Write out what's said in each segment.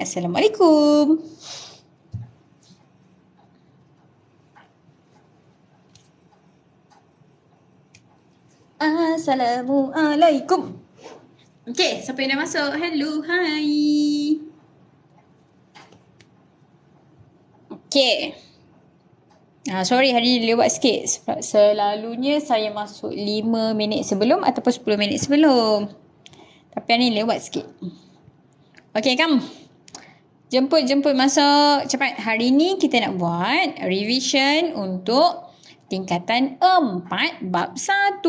Assalamualaikum. Assalamualaikum. Okay, siapa yang dah masuk? Hello, hi. Okay. Sorry, hari ni lewat sikit sebab selalunya saya masuk 5 minit sebelum ataupun 10 minit sebelum. Tapi hari ni lewat sikit. Okay, come. Jemput masuk. Cepat. Hari ni kita nak buat revision untuk tingkatan 4 bab 1.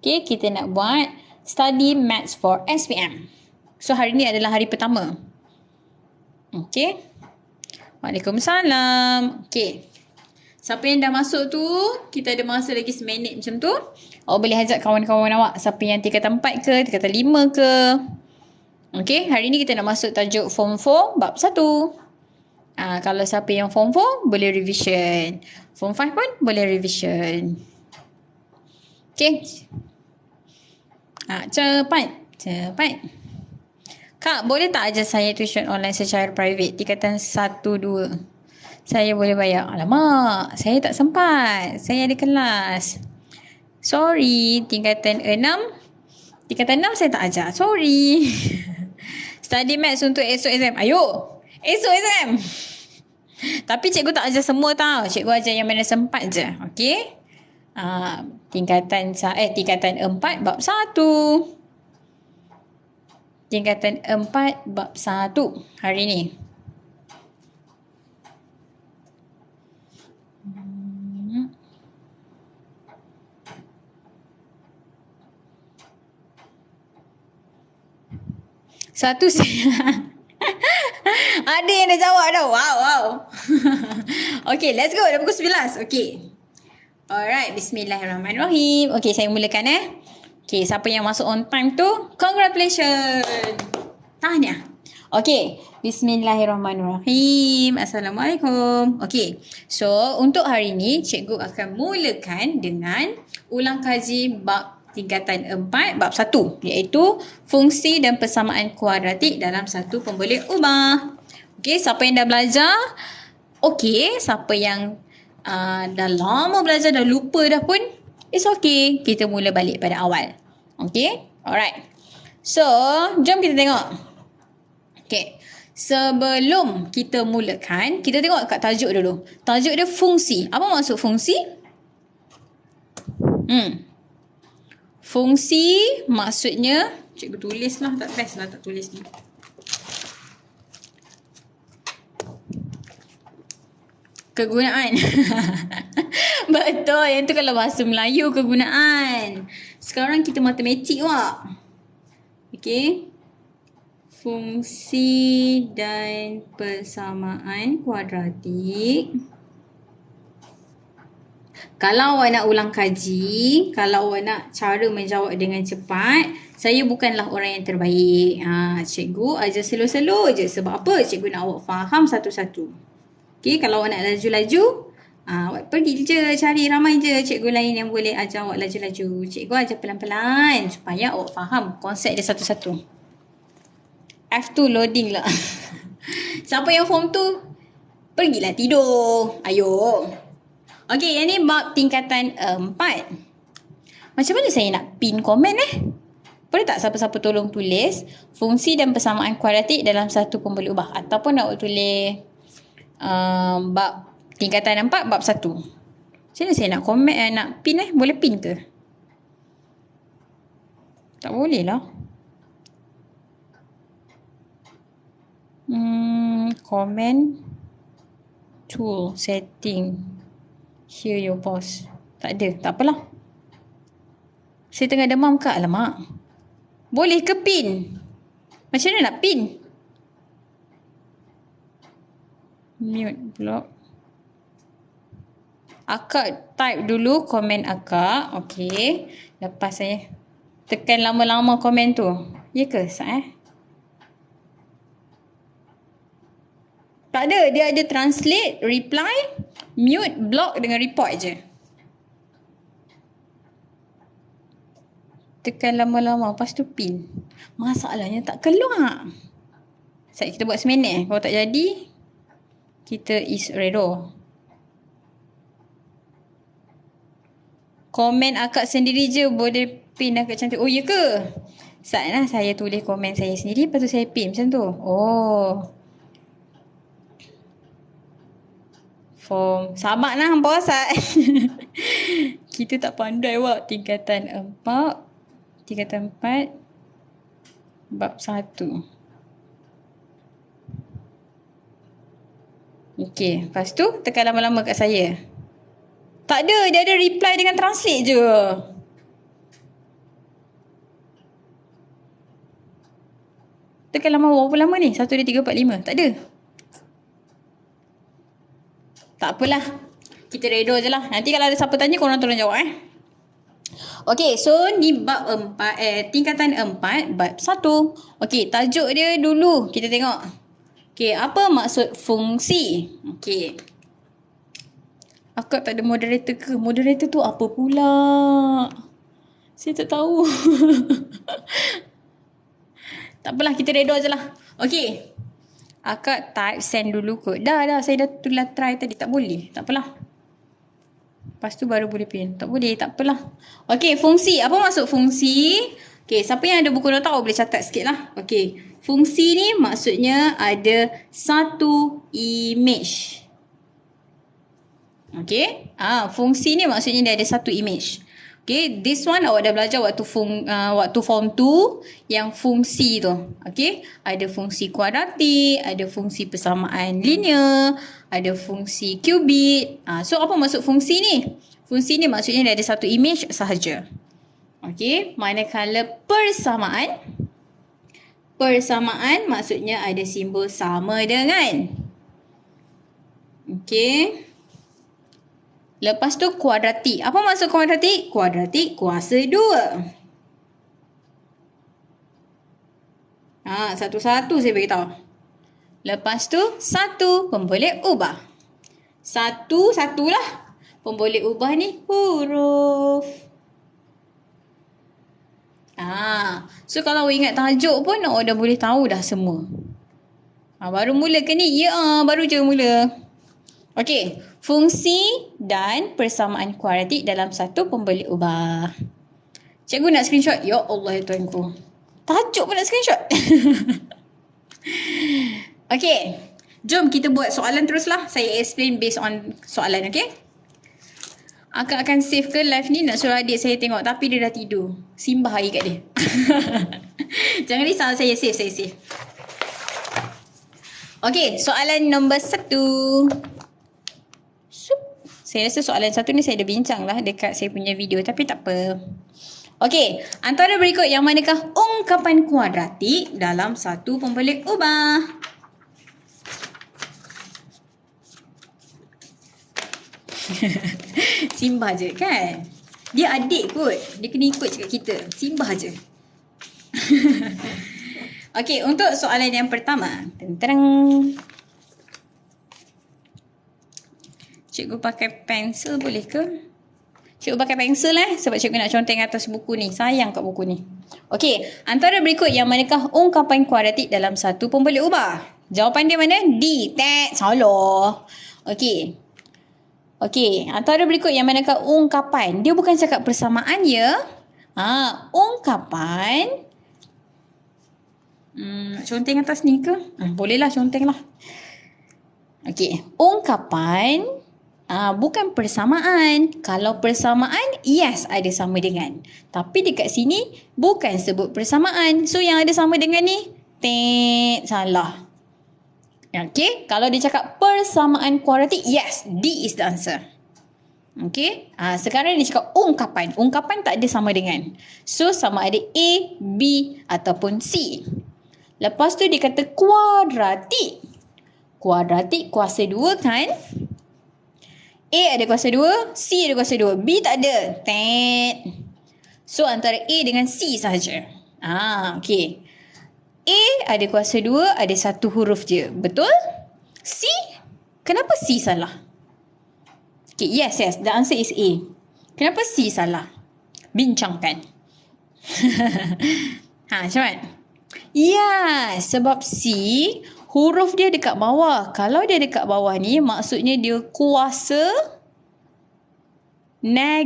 Okay, kita nak buat study maths for SPM. So, hari ni adalah hari pertama. Okay. Waalaikumsalam. Okay. Siapa yang dah masuk tu, kita ada masa lagi seminit macam tu. Awak boleh ajak kawan-kawan awak. Siapa yang tingkatan 4 ke, tingkatan 5 ke. Okay, hari ni kita nak masuk tajuk Form 4 bab 1. Kalau siapa yang Form 4, boleh revision. Form 5 pun boleh revision. Okay. Cepat. Kak, boleh tak ajar saya tuition online secara private tingkatan 1, 2? Saya boleh bayar. Alamak, saya tak sempat. Saya ada kelas. Sorry, tingkatan 6. Tingkatan 6 saya tak ajar. Sorry. Study maths untuk esok exam. Ayo, esok exam. Tapi cikgu tak ajar semua tau. Cikgu ajar yang mana sempat je. Okay? Tingkatan 4 bab 1. Tingkatan 4 bab 1 hari ni. Satu ada yang dah jawab dah. Wow. Okay, let's go. Dah pukul 11. Okay. Alright, bismillahirrahmanirrahim. Okay, saya mulakan Okay, siapa yang masuk on time tu, congratulations. Tahniah. Okay, bismillahirrahmanirrahim. Assalamualaikum. Okay, so untuk hari ni, cikgu akan mulakan dengan ulang kaji bab tingkatan 4, bab 1. Iaitu fungsi dan persamaan kuadratik dalam satu pemboleh ubah. Okay, siapa yang dah belajar? Okay, siapa yang dah lama belajar, dah lupa dah pun, it's okay. Kita mula balik pada awal. Okay, alright. So, jom kita tengok. Okay, sebelum kita mulakan, kita tengok kat tajuk dulu. Tajuk dia fungsi. Apa maksud fungsi? Fungsi maksudnya, cikgu tulis lah, tak best lah tak tulis ni. Kegunaan. Betul, yang tu kalau bahasa Melayu kegunaan. Sekarang kita matematik wak. Okay. Fungsi dan persamaan kuadratik. Kalau awak nak ulang kaji, kalau awak nak cara menjawab dengan cepat, saya bukanlah orang yang terbaik. Cikgu ajar slow-slow je. Sebab apa? Cikgu nak awak faham satu-satu. Okay, kalau awak nak laju-laju, awak pergi je cari ramai je cikgu lain yang boleh ajar awak laju-laju. Cikgu ajar pelan-pelan supaya awak faham konsep dia satu-satu. F2 loading lah. Siapa yang form 2, pergilah tidur. Ayo. Okay, yang ni bab tingkatan 4. Macam mana saya nak pin komen Boleh tak siapa-siapa tolong tulis fungsi dan persamaan kuadratik dalam satu pemboleh ubah. Ataupun nak tulis bab tingkatan 4 bab 1. Macam mana saya nak komen, nak pin Boleh pin ke? Tak boleh lah. Comment tool setting. Here your pause. Tak ada. Tak apalah. Saya tengah demam ke? Alamak. Boleh ke pin? Macam mana nak pin? Mute block. Akak type dulu komen akak. Okay. Lepas saya tekan lama-lama komen tu. Ya ke? Tak ada. Dia ada translate, reply, mute, block dengan report je. Tekan lama-lama. Lepas tu pin. Masalahnya tak keluar. Kita buat seminit. Kalau tak jadi, kita is redo. Komen akak sendiri je boleh pin akak cantik. Oh, ya ke? Saatlah saya tulis komen saya sendiri, lepas tu saya pin macam tu. Oh. Form. Sama lah hampa Asad. Kita tak pandai wak. Tingkatan 4. Bab 1. Okey. Lepas tu tekan lama-lama kat saya. Tak ada. Dia ada reply dengan translate je. Tekan lama berapa lama ni? 1, 2, 3, 4, 5. Tak ada. Tak apalah. Kita redo je lah. Nanti kalau ada siapa tanya, korang tolong jawab Okey, so ni bab 4, tingkatan 4, bab 1. Okey, tajuk dia dulu. Kita tengok. Okey, apa maksud fungsi? Okey. Akak tak ada moderator ke? Moderator tu apa pula? Saya tak tahu. Tak apalah, kita redo je lah. Okey. Akak type send dulu kot. Dah, saya dah try tadi. Tak boleh. Tak apalah. Lepas tu baru boleh pin. Tak boleh, tak apalah. Okey, fungsi. Apa maksud fungsi? Okey, siapa yang ada buku nota boleh catat sikit lah. Okey, fungsi ni maksudnya ada satu image. Okey, fungsi ni maksudnya dia ada satu image. Okay, this one awak dah belajar waktu form 2 yang fungsi tu. Okay, ada fungsi kuadratik, ada fungsi persamaan linear, ada fungsi kubit. So apa maksud fungsi ni? Fungsi ni maksudnya dia ada satu image sahaja. Okay, manakala persamaan maksudnya ada simbol sama dengan. Okay. Lepas tu kuadratik. Apa maksud kuadratik? Kuadratik kuasa 2. Satu-satu saya beritahu. Lepas tu, 1 pemboleh ubah. Satu-satulah. Pemboleh ubah ni huruf. So kalau awak ingat tajuk pun, awak dah boleh tahu dah semua. Baru mula ke ni? Ya, baru je mula. Okey, fungsi dan persamaan kuadratik dalam satu pemboleh ubah. Cikgu nak screenshot. Ya Allah ya Tuhanku. Tajuk pun nak screenshot. Okey, jom kita buat soalan teruslah. Saya explain based on soalan, okey? Akak akan save ke live ni, nak suruh adik saya tengok tapi dia dah tidur. Simbah air kat dia. Jangan risau, saya save. Okey, soalan nombor 1. Saya rasa soalan 1 ni saya dah bincang lah dekat saya punya video, tapi tak apa. Okey, antara berikut yang manakah ungkapan kuadratik dalam satu pemboleh ubah? Simbah je kan? Dia adik kot. Dia kena ikut cakap kita. Simbah je. Okey, untuk soalan yang pertama. Tentang. Cikgu pakai pensel boleh ke? Cikgu pakai pensel sebab cikgu nak conteng atas buku ni. Sayang kat buku ni. Okey, antara berikut yang manakah ungkapan kuadratik dalam satu pemboleh ubah? Jawapan dia mana? D. Salah. Okey, antara berikut yang manakah ungkapan? Dia bukan cakap persamaan ya. Ungkapan. Conteng atas ni ke? Bolehlah conteng lah. Okey, ungkapan bukan persamaan. Kalau persamaan, yes ada sama dengan. Tapi dekat sini bukan sebut persamaan. So yang ada sama dengan ni, salah. Okay, kalau dia cakap persamaan kuadratik, yes, D is the answer. Okay, sekarang dia cakap ungkapan. Ungkapan tak ada sama dengan. So sama ada A, B ataupun C. Lepas tu dia kata kuadratik. Kuadratik kuasa 2 kan? A ada kuasa 2, C ada kuasa 2, B tak ada. So antara A dengan C sahaja. Okay. A ada kuasa 2, ada satu huruf je. Betul? C? Kenapa C salah? Okay, yes, the answer is A. Kenapa C salah? Bincangkan. Macam mana? Ya, sebab C, huruf dia dekat bawah. Kalau dia dekat bawah ni, maksudnya dia kuasa -1.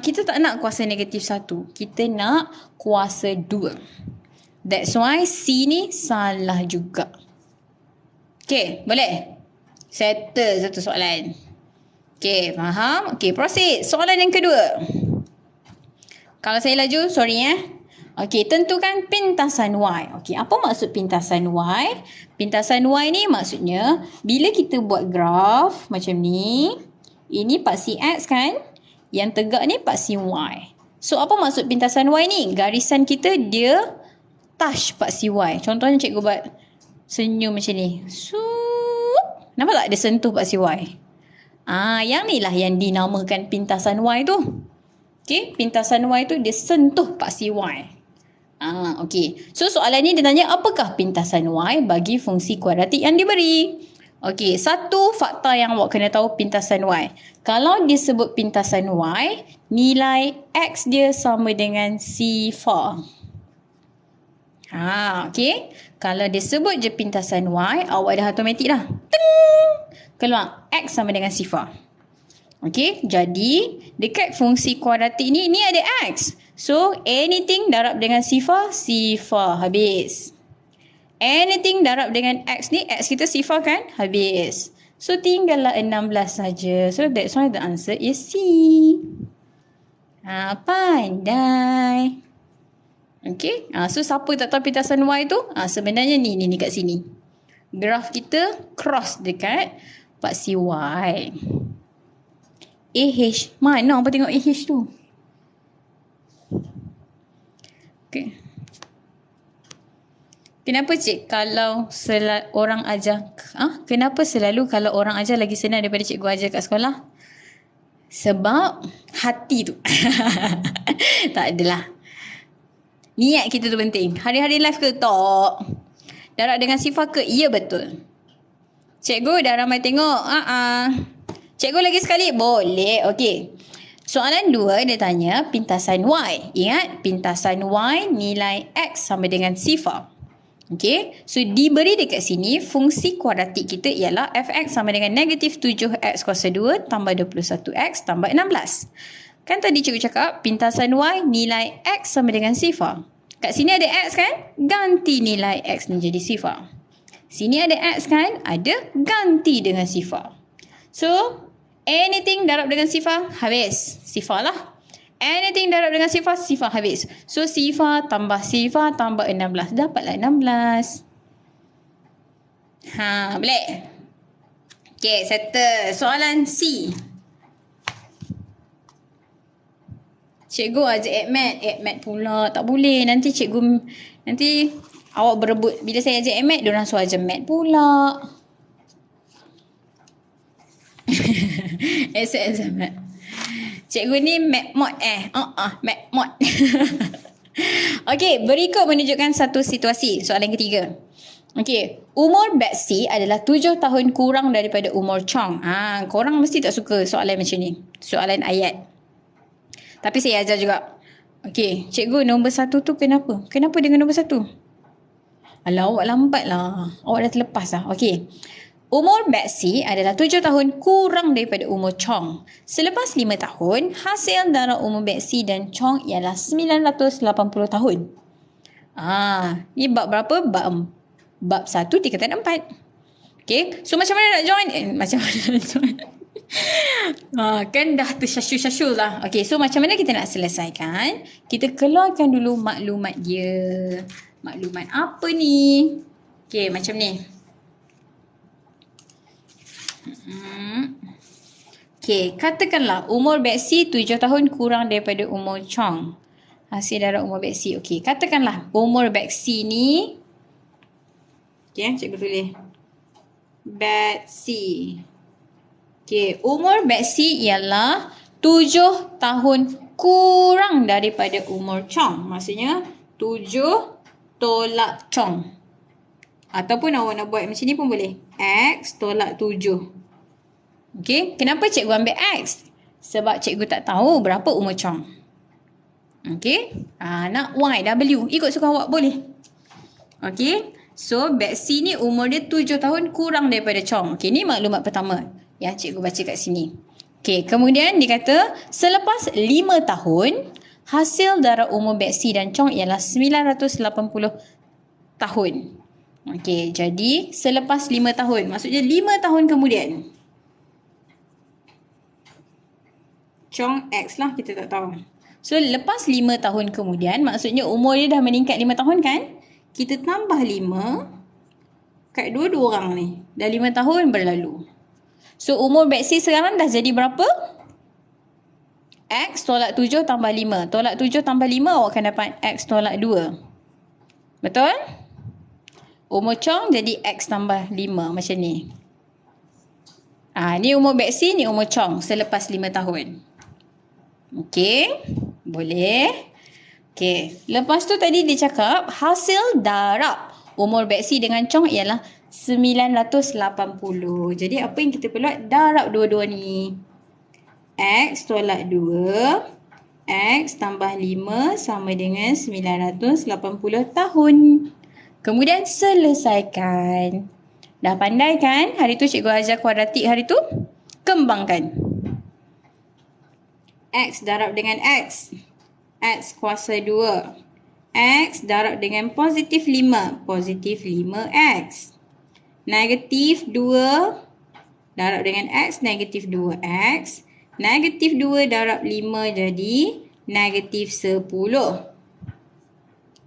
Kita tak nak kuasa -1. Kita nak kuasa 2. That's why C ni salah juga. Okay, boleh? Settle satu soalan. Okay, faham? Okay, proceed. Soalan yang kedua. Kalau saya laju, sorry Okey, tentukan pintasan Y. Okey, apa maksud pintasan Y? Pintasan Y ni maksudnya bila kita buat graf macam ni, ini paksi X kan? Yang tegak ni paksi Y. So, apa maksud pintasan Y ni? Garisan kita dia touch paksi Y. Contohnya cikgu buat senyum macam ni. Nampak tak dia sentuh paksi Y? Yang ni lah yang dinamakan pintasan Y tu. Okey, pintasan Y tu dia sentuh paksi Y. Okey. So soalan ni dia tanya apakah pintasan Y bagi fungsi kuadratik yang diberi? Okey, satu fakta yang awak kena tahu pintasan Y. Kalau disebut pintasan Y, nilai X dia sama dengan sifar. Okey. Kalau disebut je pintasan Y, awak dah automatik dah. Keluar X sama dengan sifar. Okey, jadi dekat fungsi kuadratik ni ada X. So, anything darab dengan sifar, sifar habis. Anything darab dengan X ni, X kita sifar kan? Habis. So, tinggallah 16 saja. So, that's why the answer is C. Pandai. Okey, so siapa tak tahu pintasan Y tu? Sebenarnya ni kat sini. Graf kita cross dekat paksi Y. AH. Mana apa tengok AH tu? Okay. Kenapa cik kalau orang ajar kenapa selalu kalau orang ajar lagi senang daripada cikgu ajar kat sekolah? Sebab hati tu. Tak adalah. Niat kita tu penting. Hari-hari live ke tak? Darab dengan sifar ke? Ya, betul. Cikgu dah ramai tengok. Cikgu lagi sekali? Boleh. Okey. Soalan 2 dia tanya pintasan Y. Ingat, pintasan Y nilai X sama dengan sifar. Okey. So, diberi dekat sini fungsi kuadratik kita ialah fx sama dengan negatif 7x kuasa 2 tambah 21x tambah 16. Kan tadi cikgu cakap pintasan Y nilai X sama dengan sifar. Kat sini ada X kan? Ganti nilai X ni jadi sifar. Sini ada X kan? Ada, ganti dengan sifar. So, anything darab dengan sifar, habis. Sifar lah. Anything darab dengan sifar, sifar habis. So, sifar tambah 16. Dapatlah 16. Boleh? Okay, settle. Soalan C. Cikgu ajak AdMat pula. Tak boleh. Nanti awak berebut. Bila saya ajak AdMat, diorang suruh ajak Mat pula. Mat. Cikgu ni Mat Mat. Okey, berikut menunjukkan satu situasi. Soalan ketiga. Okey, umur Betsy adalah 7 tahun kurang daripada umur Chong. Korang mesti tak suka soalan macam ni. Soalan ayat. Tapi saya ajar juga. Okey, cikgu nombor 1 tu kenapa? Kenapa dengan nombor 1? Alah, awak lambat lah. Awak dah terlepas lah. Okey. Umur Betsy adalah 7 tahun kurang daripada umur Chong. Selepas 5 tahun, hasil darab umur Betsy dan Chong ialah 980 tahun. Ni bab berapa? Bab 1 tingkatan 4. Okay, so macam mana nak join? Macam mana nak join? Kan dah tersyasyu-syasyu lah. Okay, so macam mana kita nak selesaikan? Kita keluarkan dulu maklumat dia. Maklumat apa ni? Okay, macam ni. Okay, katakanlah umur Betsy 7 tahun kurang daripada umur Chong. Hasil darab umur Betsy. Okay, katakanlah umur Betsy ni. Okay, cikgu tulis. Betsy. Okay, umur Betsy ialah 7 tahun kurang daripada umur Chong. Maksudnya 7 tolak Chong. Ataupun awak nak buat macam ni pun boleh. X tolak 7. Okay, kenapa cikgu ambil X? Sebab cikgu tak tahu berapa umur Chong. Okey. Nak Y, W. Ikut suka awak boleh. Okey. So, Betsy ni umur dia 7 tahun kurang daripada Chong. Okey, ni maklumat pertama yang cikgu baca kat sini. Okey, kemudian dia kata selepas 5 tahun, hasil darab umur Betsy dan Chong ialah 980 tahun. Okey, jadi selepas 5 tahun. Maksudnya 5 tahun kemudian. Chong X lah, kita tak tahu. So, lepas 5 tahun kemudian, maksudnya umur dia dah meningkat 5 tahun kan? Kita tambah 5 kat dua-dua orang ni. Dah 5 tahun berlalu. So, umur Betsy sekarang dah jadi berapa? X tolak 7 tambah 5. Tolak 7 tambah 5 awak akan dapat X tolak 2. Betul? Umur Chong jadi X tambah 5 macam ni. Ni umur Betsy, ni umur Chong selepas 5 tahun. Okey, boleh. Okey, lepas tu tadi dia cakap hasil darab umur Betsy dengan Chong ialah 980. Jadi apa yang kita perlu buat? Darab dua-dua ni. X tolak 2, X tambah 5 sama dengan 980 tahun. Kemudian selesaikan. Dah pandai kan? Hari tu cikgu ajar kuadratik hari tu? Kembangkan. X darab dengan X. X kuasa 2. X darab dengan positif 5. Positif 5X. Negatif 2 darab dengan X. Negatif 2X. Negatif 2 darab 5 jadi negatif 10.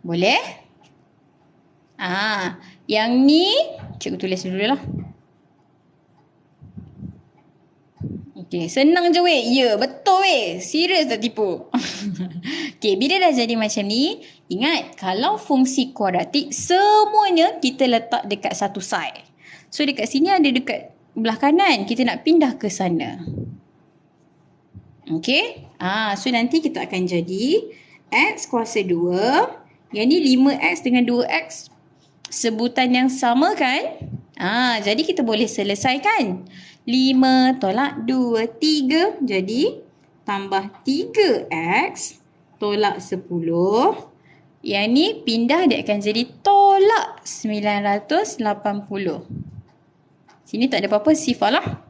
Boleh? Yang ni cikgu tulis dulu lah. Okay, senang je weh. Ya, betul weh. Serius tak tipu. Okay, bila dah jadi macam ni, ingat kalau fungsi kuadratik semuanya kita letak dekat satu side. So dekat sini ada dekat belah kanan. Kita nak pindah ke sana. Okay. So nanti kita akan jadi X kuasa 2. Yang ni 5X dengan 2X. Sebutan yang sama kan? Jadi kita boleh selesaikan. 5 tolak 2, 3. Jadi tambah 3X tolak 10. Yang ni pindah dia akan jadi tolak 980. Sini tak ada apa-apa, sifar lah.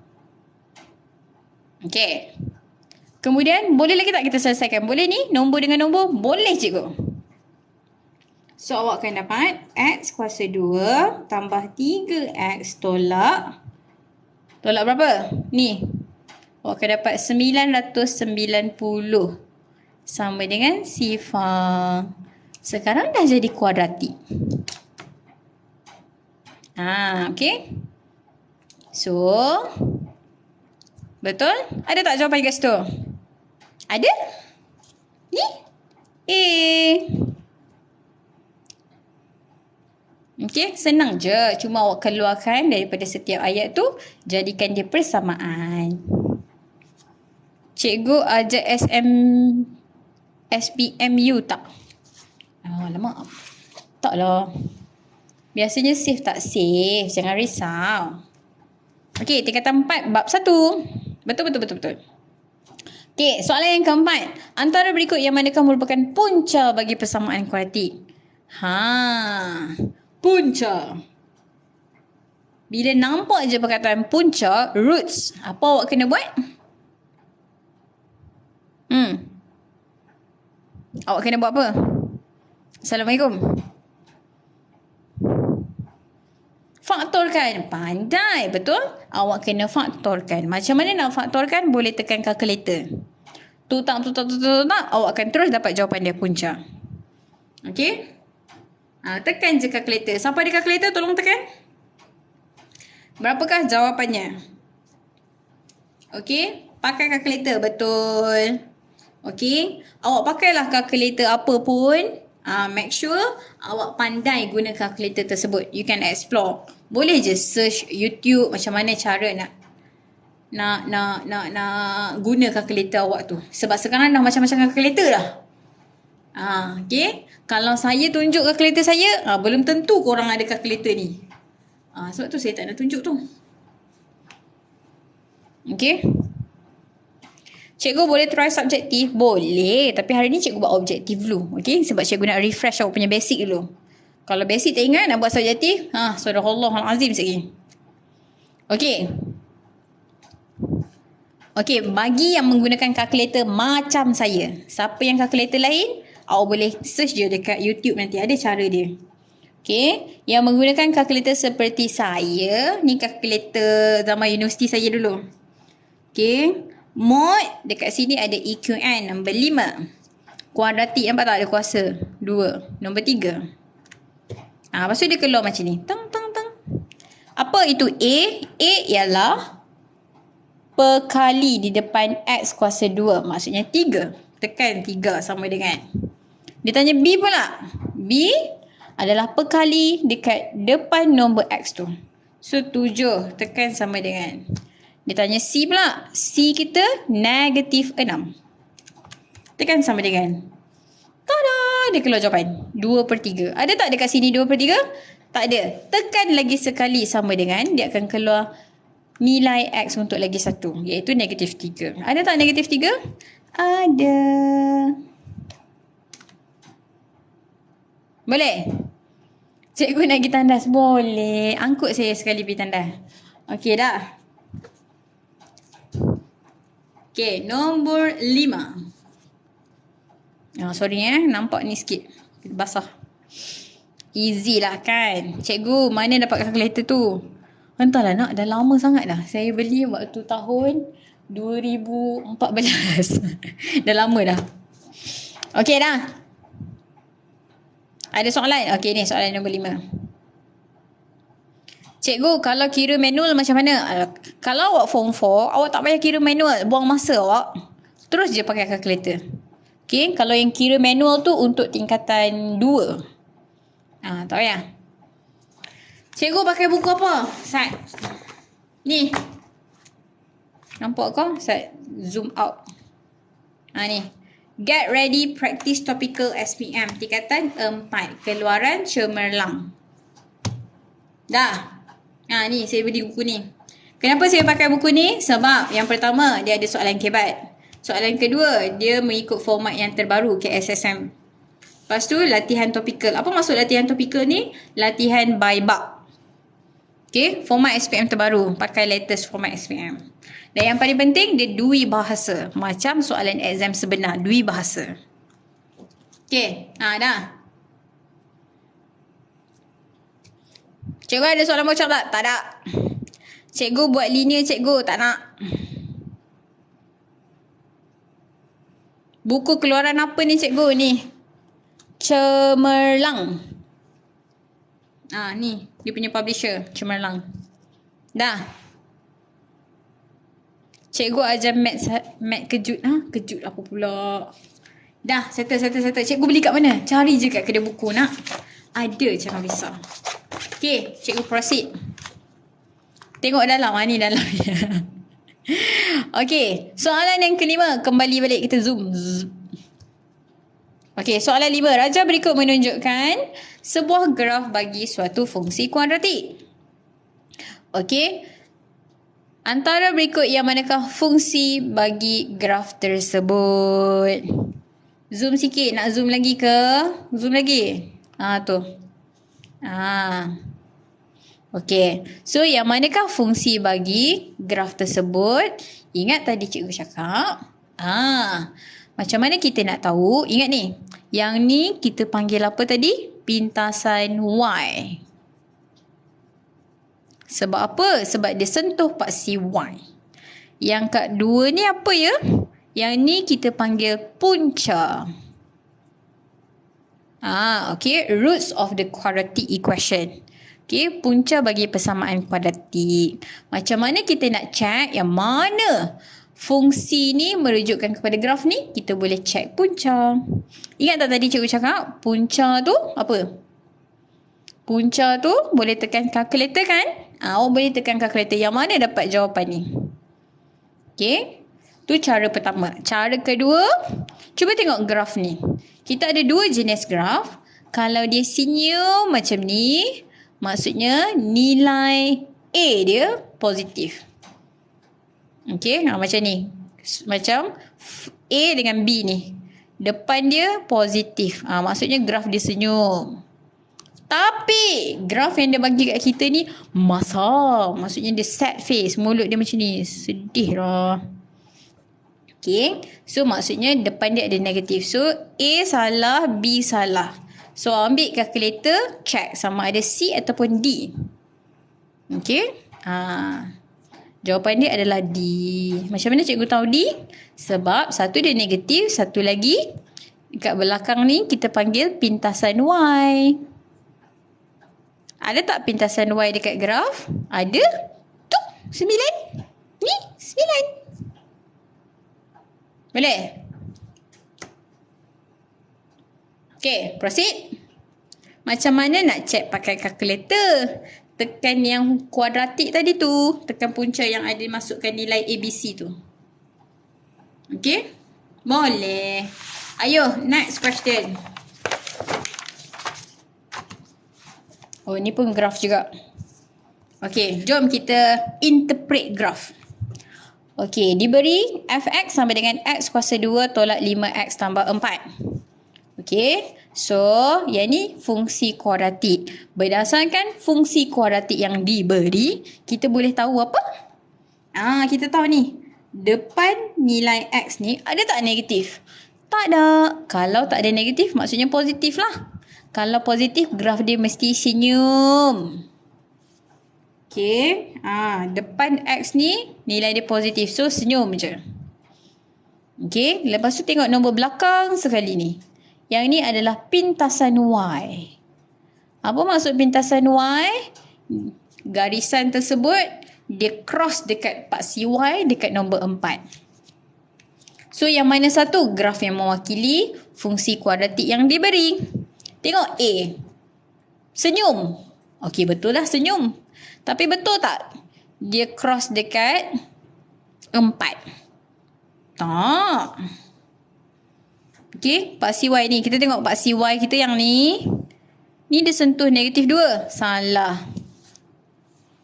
Okay. Kemudian boleh lagi tak kita selesaikan? Boleh ni? Nombor dengan nombor? Boleh cikgu. So awak akan dapat X kuasa 2 tambah 3X tolak berapa? Ni. Awak akan dapat 990 sama dengan sifar. Sekarang dah jadi kuadratik. Okay. So, betul? Ada tak jawapan kat situ? Ada? Ni? Okay, senang je. Cuma awak keluarkan daripada setiap ayat tu, jadikan dia persamaan. Cikgu ajar SPMU tak? Alamak. Taklah. Biasanya save tak save. Jangan risau. Okay, tingkatan 4 bab 1. Betul. Okay, soalan yang keempat. Antara berikut yang manakah merupakan punca bagi persamaan kuadratik? Punca. Bila nampak je perkataan punca, roots, apa awak kena buat? Awak kena buat apa? Assalamualaikum. Faktorkan. Pandai, betul? Awak kena faktorkan. Macam mana nak faktorkan? Boleh tekan kalkulator. Tutak. Awak akan terus dapat jawapan dia, punca. Okay? Tekan je kalkulator. Siapa ada kalkulator, tolong tekan. Berapakah jawapannya? Okay? Pakai kalkulator, betul. Okay? Awak pakailah kalkulator apa pun. Make sure awak pandai guna kalkulator tersebut. You can explore. Boleh je search YouTube macam mana cara nak guna kalkulator awak tu. Sebab sekarang dah macam-macam kalkulator dah. Okay. Kalau saya tunjuk kalkulator saya, belum tentu korang ada kalkulator ni. Sebab tu saya tak nak tunjuk tu. Okay. Cikgu boleh try subjektif? Boleh. Tapi hari ni cikgu buat objektif dulu. Okay? Sebab cikgu nak refresh awak punya basic dulu. Kalau basic tak ingat nak buat subjektif, Sadaqallahul-Azim sikit lagi. Okay. Okay, bagi yang menggunakan kalkulator macam saya. Siapa yang kalkulator lain, awak boleh search je dekat YouTube nanti. Ada cara dia. Okay. Yang menggunakan kalkulator seperti saya, ni kalkulator zaman universiti saya dulu. Okay. Mod, dekat sini ada EQN nombor 5. Kuadratik nampak tak ada kuasa? 2. Nombor 3. Lepas tu dia keluar macam ni. Tang, tang, tang. Apa itu A? A ialah perkali di depan X kuasa 2. Maksudnya 3. Tekan 3 sama dengan. Dia tanya B pula. B adalah perkali dekat depan nombor X tu. So 7 tekan sama dengan. Dia tanya C pula. C kita negatif 6. Tekan sama dengan. Tada! Dia keluar jawapan. 2/3. Ada tak dekat sini 2/3? Tak ada. Tekan lagi sekali sama dengan. Dia akan keluar nilai X untuk lagi satu. Iaitu negatif 3. Ada tak negatif 3? Ada. Boleh? Cikgu nak pergi tandas? Boleh. Angkut saya sekali pergi tandas. Okey dah. Okay, nombor 5. Sorry nampak ni sikit basah. Easy lah kan. Cikgu, mana dapat kalkulator tu? Entahlah nak, dah lama sangat dah. Saya beli waktu tahun 2014. Dah lama dah. Okay dah. Ada soalan? Okay ni soalan nombor 5. Cikgu, kalau kira manual macam mana? Kalau awak form 4, awak tak payah kira manual. Buang masa awak. Terus je pakai kalkulator. Okay, kalau yang kira manual tu untuk tingkatan 2. Tak payah. Cikgu pakai buku apa? Sat. Ni. Nampak kau? Sat. Zoom out. Ni. Get Ready Practice Topical SPM. Tingkatan 4. Keluaran cemerlang. Dah. Ni saya beli buku ni. Kenapa saya pakai buku ni? Sebab yang pertama dia ada soalan kebat. Soalan kedua dia mengikut format yang terbaru KSSM. Lepas tu latihan topikal. Apa maksud latihan topikal ni? Latihan by bab. Okay, format SPM terbaru. Pakai latest format SPM. Dan yang paling penting dia dui bahasa. Macam soalan exam sebenar. Dui bahasa. Okay, dah. Cikgu ada soalan bocor tak? Tak ada. Cikgu buat linear cikgu. Tak nak. Buku keluaran apa ni cikgu ni? Cemerlang. Ni. Dia punya publisher. Cemerlang. Dah. Cikgu ajar mat kejut. Kejut apa pula? Dah. Settle. Cikgu beli kat mana? Cari je kat kedai buku nak. Ada jangan risau. Okay, cikgu proceed. Tengok dalam. Ni dalam. Okay, soalan yang kelima. Kembali balik kita zoom. Okay, soalan 5. Raja berikut menunjukkan sebuah graf bagi suatu fungsi kuadratik. Okay. Antara berikut yang manakah fungsi bagi graf tersebut? Zoom sikit. Nak zoom lagi ke? Zoom lagi. Tu. Okay. So, yang manakah fungsi bagi graf tersebut? Ingat tadi cikgu cakap. Macam mana kita nak tahu? Ingat ni. Yang ni kita panggil apa tadi? Pintasan Y. Sebab apa? Sebab dia sentuh paksi Y. Yang kat 2 ni apa ya? Yang ni kita panggil punca. Okay. Roots of the quadratic equation. Okay, punca bagi persamaan kuadratik. Macam mana kita nak check yang mana fungsi ni merujukkan kepada graf ni? Kita boleh check punca. Ingat tak tadi cikgu cakap? Punca tu apa? Punca tu boleh tekan kalkulator kan? Awak boleh tekan kalkulator. Yang mana dapat jawapan ni? Okay. Tu cara pertama. Cara kedua, cuba tengok graf ni. Kita ada 2 jenis graf. Kalau dia senyum macam ni, maksudnya nilai A dia positif. Okay, macam ni. Macam A dengan B ni. Depan dia positif. Maksudnya graf dia senyum. Tapi graf yang dia bagi kat kita ni masam. Maksudnya dia sad face. Mulut dia macam ni. Sedih lah. Okay. So maksudnya depan dia ada negatif. So A salah, B salah. So ambil kalkulator, check sama ada C ataupun D. Okay. Jawapan dia adalah D. Macam mana cikgu tahu D? Sebab satu dia negatif, satu lagi dekat belakang ni kita panggil pintasan Y. Ada tak pintasan Y dekat graf? Ada. Tu, 9. Ni, 9. Boleh? Okay, proceed. Macam mana nak check pakai kalkulator? Tekan yang kuadratik tadi tu. Tekan punca yang ada masukkan nilai ABC tu. Okay? Boleh. Ayo, next question. Oh, ni pun graf juga. Okay, jom kita interpret graf. Okay, diberi fx sama dengan x kuasa 2 tolak 5x tambah 4. Okay, so yang ni fungsi kuadratik. Berdasarkan fungsi kuadratik yang diberi, kita boleh tahu apa? Kita tahu ni. Depan nilai x ni ada tak negatif? Tak ada. Kalau tak ada negatif, maksudnya positif lah. Kalau positif, graf dia mesti senyum. Okay. Depan x ni, nilai dia positif. So, senyum je. Okay. Lepas tu tengok nombor belakang sekali ni. Yang ni adalah pintasan Y. Apa maksud pintasan Y? Garisan tersebut, dia cross dekat paksi Y dekat nombor 4. So, yang mana satu? Graf yang mewakili fungsi kuadratik yang diberi. Tengok A. Senyum. Okey, betul lah senyum. Tapi betul tak? Dia cross dekat 4. Tak. Okey, paksi Y ni. Kita tengok paksi Y kita yang ni. Ni dia sentuh negatif 2. Salah.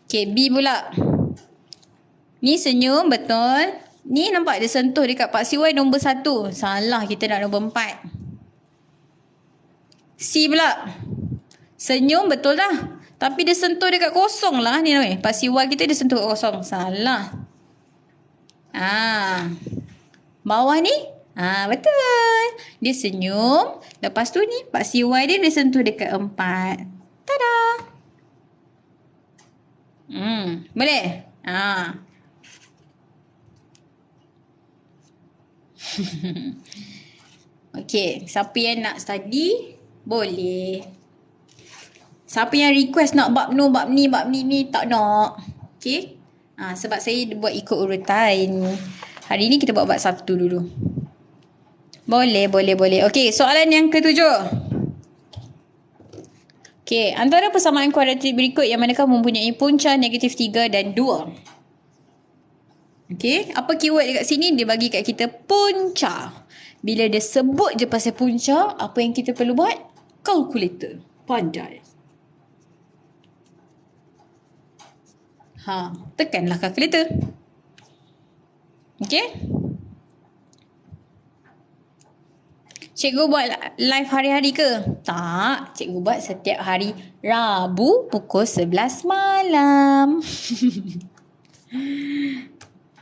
Okey, B pula. Ni senyum, betul. Ni nampak dia sentuh dekat paksi Y nombor 1. Salah, kita nak nombor 4. C pula. Senyum, betul dah. Tapi dia sentuh dekat kosong lah ni. Paksi Y kita dia sentuh dekat kosong. Salah. Bawah ni. Betul. Dia senyum. Lepas tu ni paksi Y dia sentuh dekat 4. Tada. Boleh? Okey, siapa yang nak study boleh. Siapa yang request nak bab ni tak nak. Okey. Sebab saya buat ikut urutan. Hari ni kita buat bab 1 dulu. Boleh. Okey, soalan yang ketujuh. Okey, antara persamaan kuadratik berikut yang manakah mempunyai punca negatif 3 dan 2? Okey, apa keyword dekat sini? Dia bagi kat kita punca. Bila dia sebut je pasal punca, apa yang kita perlu buat? Kalkulator. Pandai. Tekanlah kalkulator. Okey? Cikgu buat live hari-hari ke? Tak. Cikgu buat setiap hari Rabu pukul 11 malam.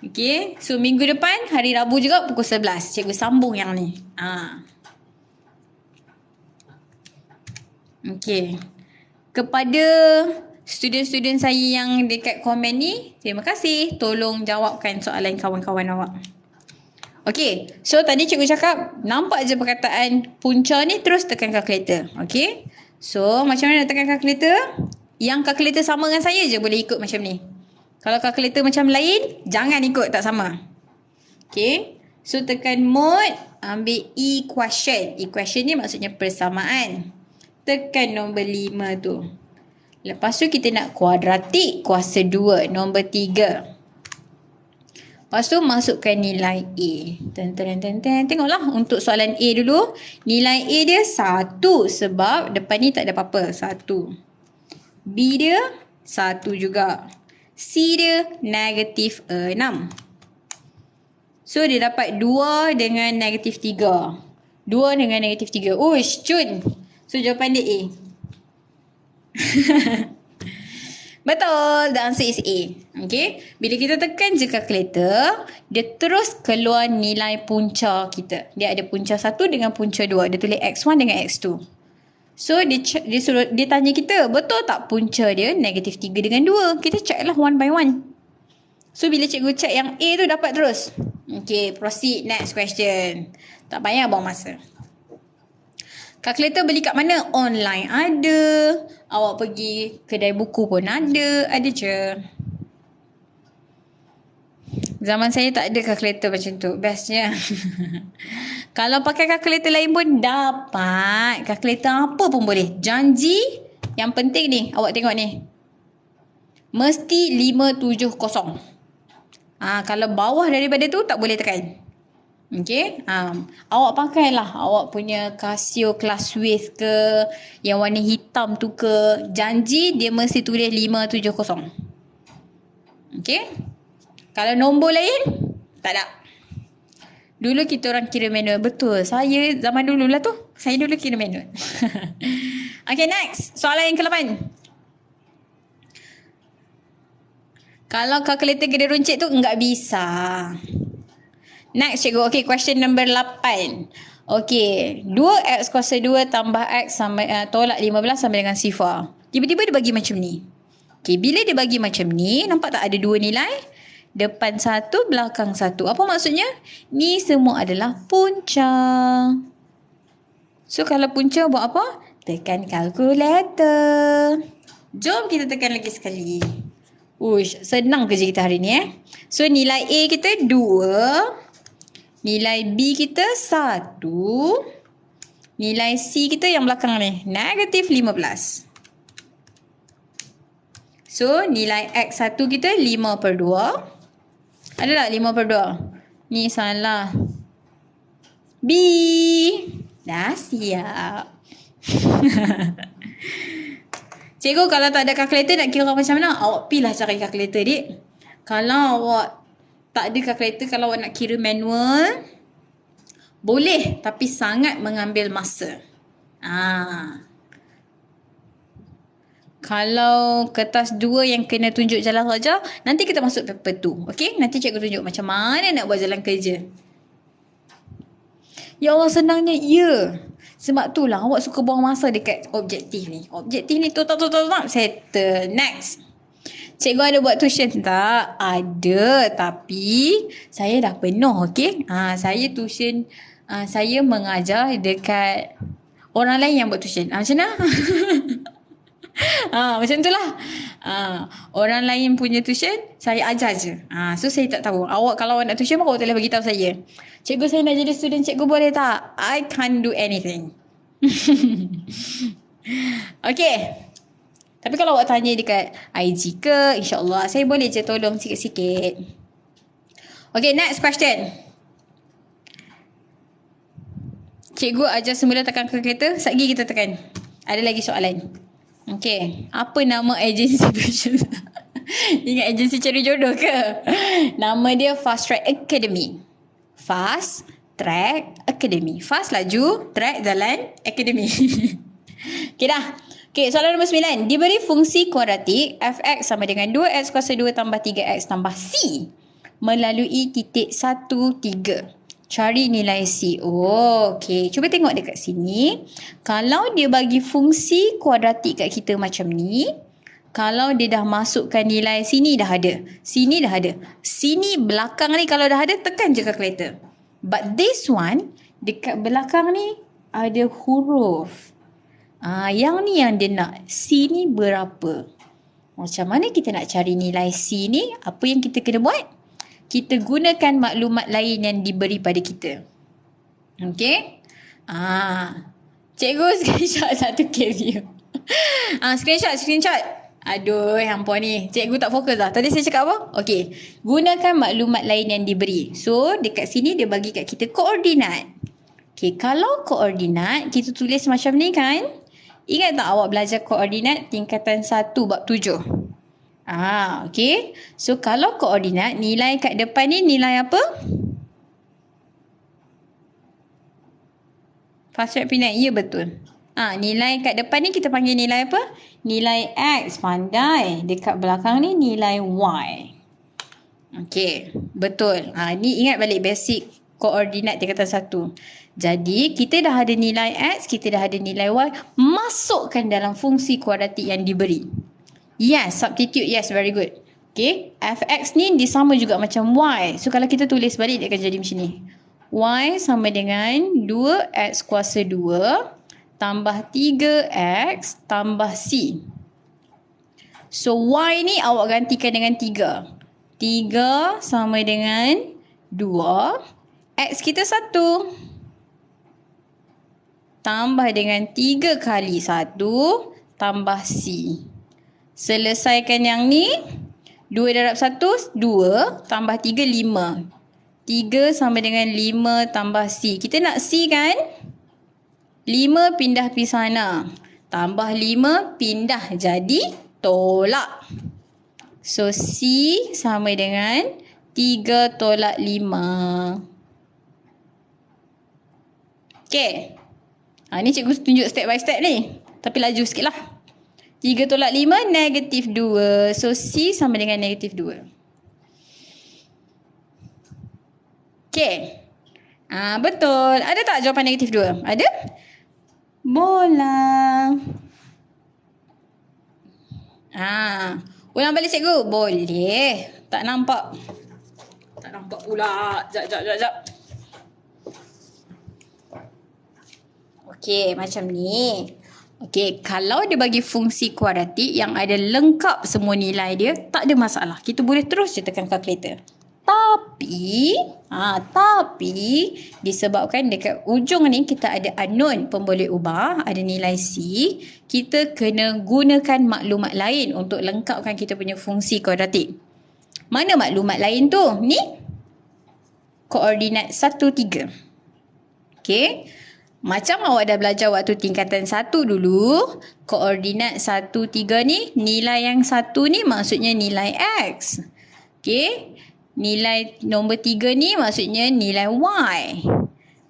Okey. So, minggu depan hari Rabu juga pukul 11. Cikgu sambung yang ni. Okey. Kepada student-student saya yang dekat komen ni, terima kasih. Tolong jawabkan soalan kawan-kawan awak. Okey, so tadi cikgu cakap, nampak je perkataan punca ni terus tekan kalkulator. Okey, so macam mana nak tekan kalkulator? Yang kalkulator sama dengan saya je boleh ikut macam ni. Kalau kalkulator macam lain, jangan ikut, tak sama. Okey, so tekan mode, ambil equation. Equation ni maksudnya persamaan. Tekan nombor 5 tu. Lepas tu kita nak kuadratik kuasa 2, nombor 3. Lepas tu masukkan nilai A. Tengoklah untuk soalan A dulu. Nilai A dia 1 sebab depan ni tak ada apa-apa. 1. B dia 1 juga. C dia negatif 6. So dia dapat 2 dengan negatif 3. 2 dengan negatif 3. Uish, cun. So jawapan dia A. Betul, the answer is A. Okay, bila kita tekan je kalkulator, dia terus keluar nilai punca kita. Dia ada punca 1 dengan punca 2. Dia tulis X1 dengan X2. So dia tanya kita, betul tak punca dia negatif 3 dengan 2? Kita check lah one by one. So bila cikgu check yang A tu dapat terus. Okay, proceed next question. Tak payah buang masa. Kalkulator beli kat mana? Online ada. Awak pergi kedai buku pun ada je. Zaman saya tak ada kalkulator macam tu. Bestnya. Kalau pakai kalkulator lain pun dapat. Kalkulator apa pun boleh. Janji. Yang penting ni, awak tengok ni. Mesti 570. Kalau bawah daripada tu tak boleh tekan. Okay. Awak pakailah awak punya Casio Class Width ke, yang warna hitam tu ke. Janji dia mesti tulis 570. Okay. Kalau nombor lain, tak ada. Dulu kita orang kira manual. Betul. Saya zaman dulu lah tu. Saya dulu kira manual. Okay, next. Soalan yang ke-8. Kalau kalkulator gede runcit tu enggak bisa. Next cikgu. Okay, question number 8. Okay, 2x kuasa 2 tambah x sampai tolak 15 sampai dengan sifar. Tiba-tiba dia bagi macam ni. Okay, bila dia bagi macam ni, nampak tak ada 2 nilai? Depan 1, belakang 1. Apa maksudnya? Ni semua adalah punca. So kalau punca buat apa? Tekan kalkulator. Jom kita tekan lagi sekali. Uish, senang kerja kita hari ni So nilai A kita 2. Nilai B kita 1. Nilai C kita yang belakang ni negatif 15. So nilai X1 kita 5/2. Ada tak 5/2? Ni salah. B. Dah siap. Cikgu kalau tak ada kalkulator nak kira macam mana? Awak pilih cari kalkulator dik. Kalau awak tak ada kalkulator, kalau awak nak kira manual, boleh tapi sangat mengambil masa. Kalau kertas 2 yang kena tunjuk jalan saja, nanti kita masuk paper 2. Okay? Nanti cikgu tunjuk macam mana nak buat jalan kerja. Ya Allah, senangnya. Ya. Sebab tu lah awak suka buang masa dekat objektif ni. Objektif ni tak settle. Next. Cikgu ada buat tuition tak? Ada. Tapi saya dah penuh. Okay? Saya tuition. Saya mengajar dekat orang lain yang buat tuition. Macam mana? Macam tu lah. Orang lain punya tuition, saya ajar je. So saya tak tahu. Awak kalau awak nak tuition, awak boleh bagi tahu saya. Cikgu, saya nak jadi student, cikgu boleh tak? I can't do anything. Okay. Tapi kalau awak tanya dekat IG ke, insyaAllah saya boleh je tolong sikit-sikit. Okay, next question. Cikgu ajar semula tekan kalkulator. Sekejap kita tekan. Ada lagi soalan. Okay. Apa nama agensi tuition? Ingat agensi cari jodoh ke? Nama dia Fast Track Academy. Fast Track Academy. Fast laju, track jalan, academy. Okay dah. Okay, soalan nombor 9. Diberi fungsi kuadratik fx sama dengan 2x kuasa 2 tambah 3x tambah c melalui titik 1, 3. Cari nilai C. Okay. Cuba tengok dekat sini. Kalau dia bagi fungsi kuadratik kat kita macam ni, kalau dia dah masukkan nilai sini dah ada. Sini dah ada. Sini belakang ni kalau dah ada, tekan je kalkulator. But this one, dekat belakang ni ada huruf. Yang ni yang dia nak. C ni berapa? Macam mana kita nak cari nilai C ni? Apa yang kita kena buat? Kita gunakan maklumat lain yang diberi pada kita. Okay? Cikgu screenshot satu view. Screenshot. Aduh, hampa ni. Cikgu tak fokus lah. Tadi saya cakap apa? Okay. Gunakan maklumat lain yang diberi. So, dekat sini dia bagi kat kita koordinat. Okay, kalau koordinat, kita tulis macam ni kan? Ingat tak awak belajar koordinat tingkatan 1 bab 7? Okay. So, kalau koordinat, nilai kat depan ni nilai apa? Fast track pindah. Ya, betul. Nilai kat depan ni kita panggil nilai apa? Nilai X. Pandai. Dekat belakang ni nilai Y. Okey, betul. Ni ingat balik basic koordinat tingkatan 1. Jadi, kita dah ada nilai X, kita dah ada nilai Y. Masukkan dalam fungsi kuadratik yang diberi. Yes, substitute. Yes, very good. Okay, fx ni dia sama juga macam y. So, kalau kita tulis balik, dia akan jadi macam ni. Y sama dengan 2x kuasa 2 tambah 3x tambah c. So, y ni awak gantikan dengan 3. 3 sama dengan 2. X kita 1. Tambah dengan 3 kali 1 tambah C. Selesaikan yang ni. 2 darab 1, 2. Tambah 3, 5. 3 sama dengan 5 tambah C. Kita nak C kan? 5 pindah pergi sana. Tambah 5 pindah jadi tolak. So, C sama dengan 3 tolak 5. Okay. Ni cikgu tunjuk step by step ni. Tapi laju sikit lah. 3 tolak 5, negatif 2. So, C sama dengan negatif 2. Okay. Betul. Ada tak jawapan negatif 2? Ada? Bola. Ulang balik cikgu. Boleh. Tak nampak. Tak nampak pula. Sekejap. Okey, macam ni. Okey, kalau dia bagi fungsi kuadratik yang ada lengkap semua nilai dia, tak ada masalah. Kita boleh terus je tekan kalkulator. Tapi disebabkan dekat ujung ni kita ada unknown pemboleh ubah, ada nilai C, kita kena gunakan maklumat lain untuk lengkapkan kita punya fungsi kuadratik. Mana maklumat lain tu? Ni koordinat 1, 3. Okey. Macam awak dah belajar waktu tingkatan 1 dulu, koordinat 1, 3 ni, nilai yang 1 ni maksudnya nilai X. Okey. Nilai nombor 3 ni maksudnya nilai Y.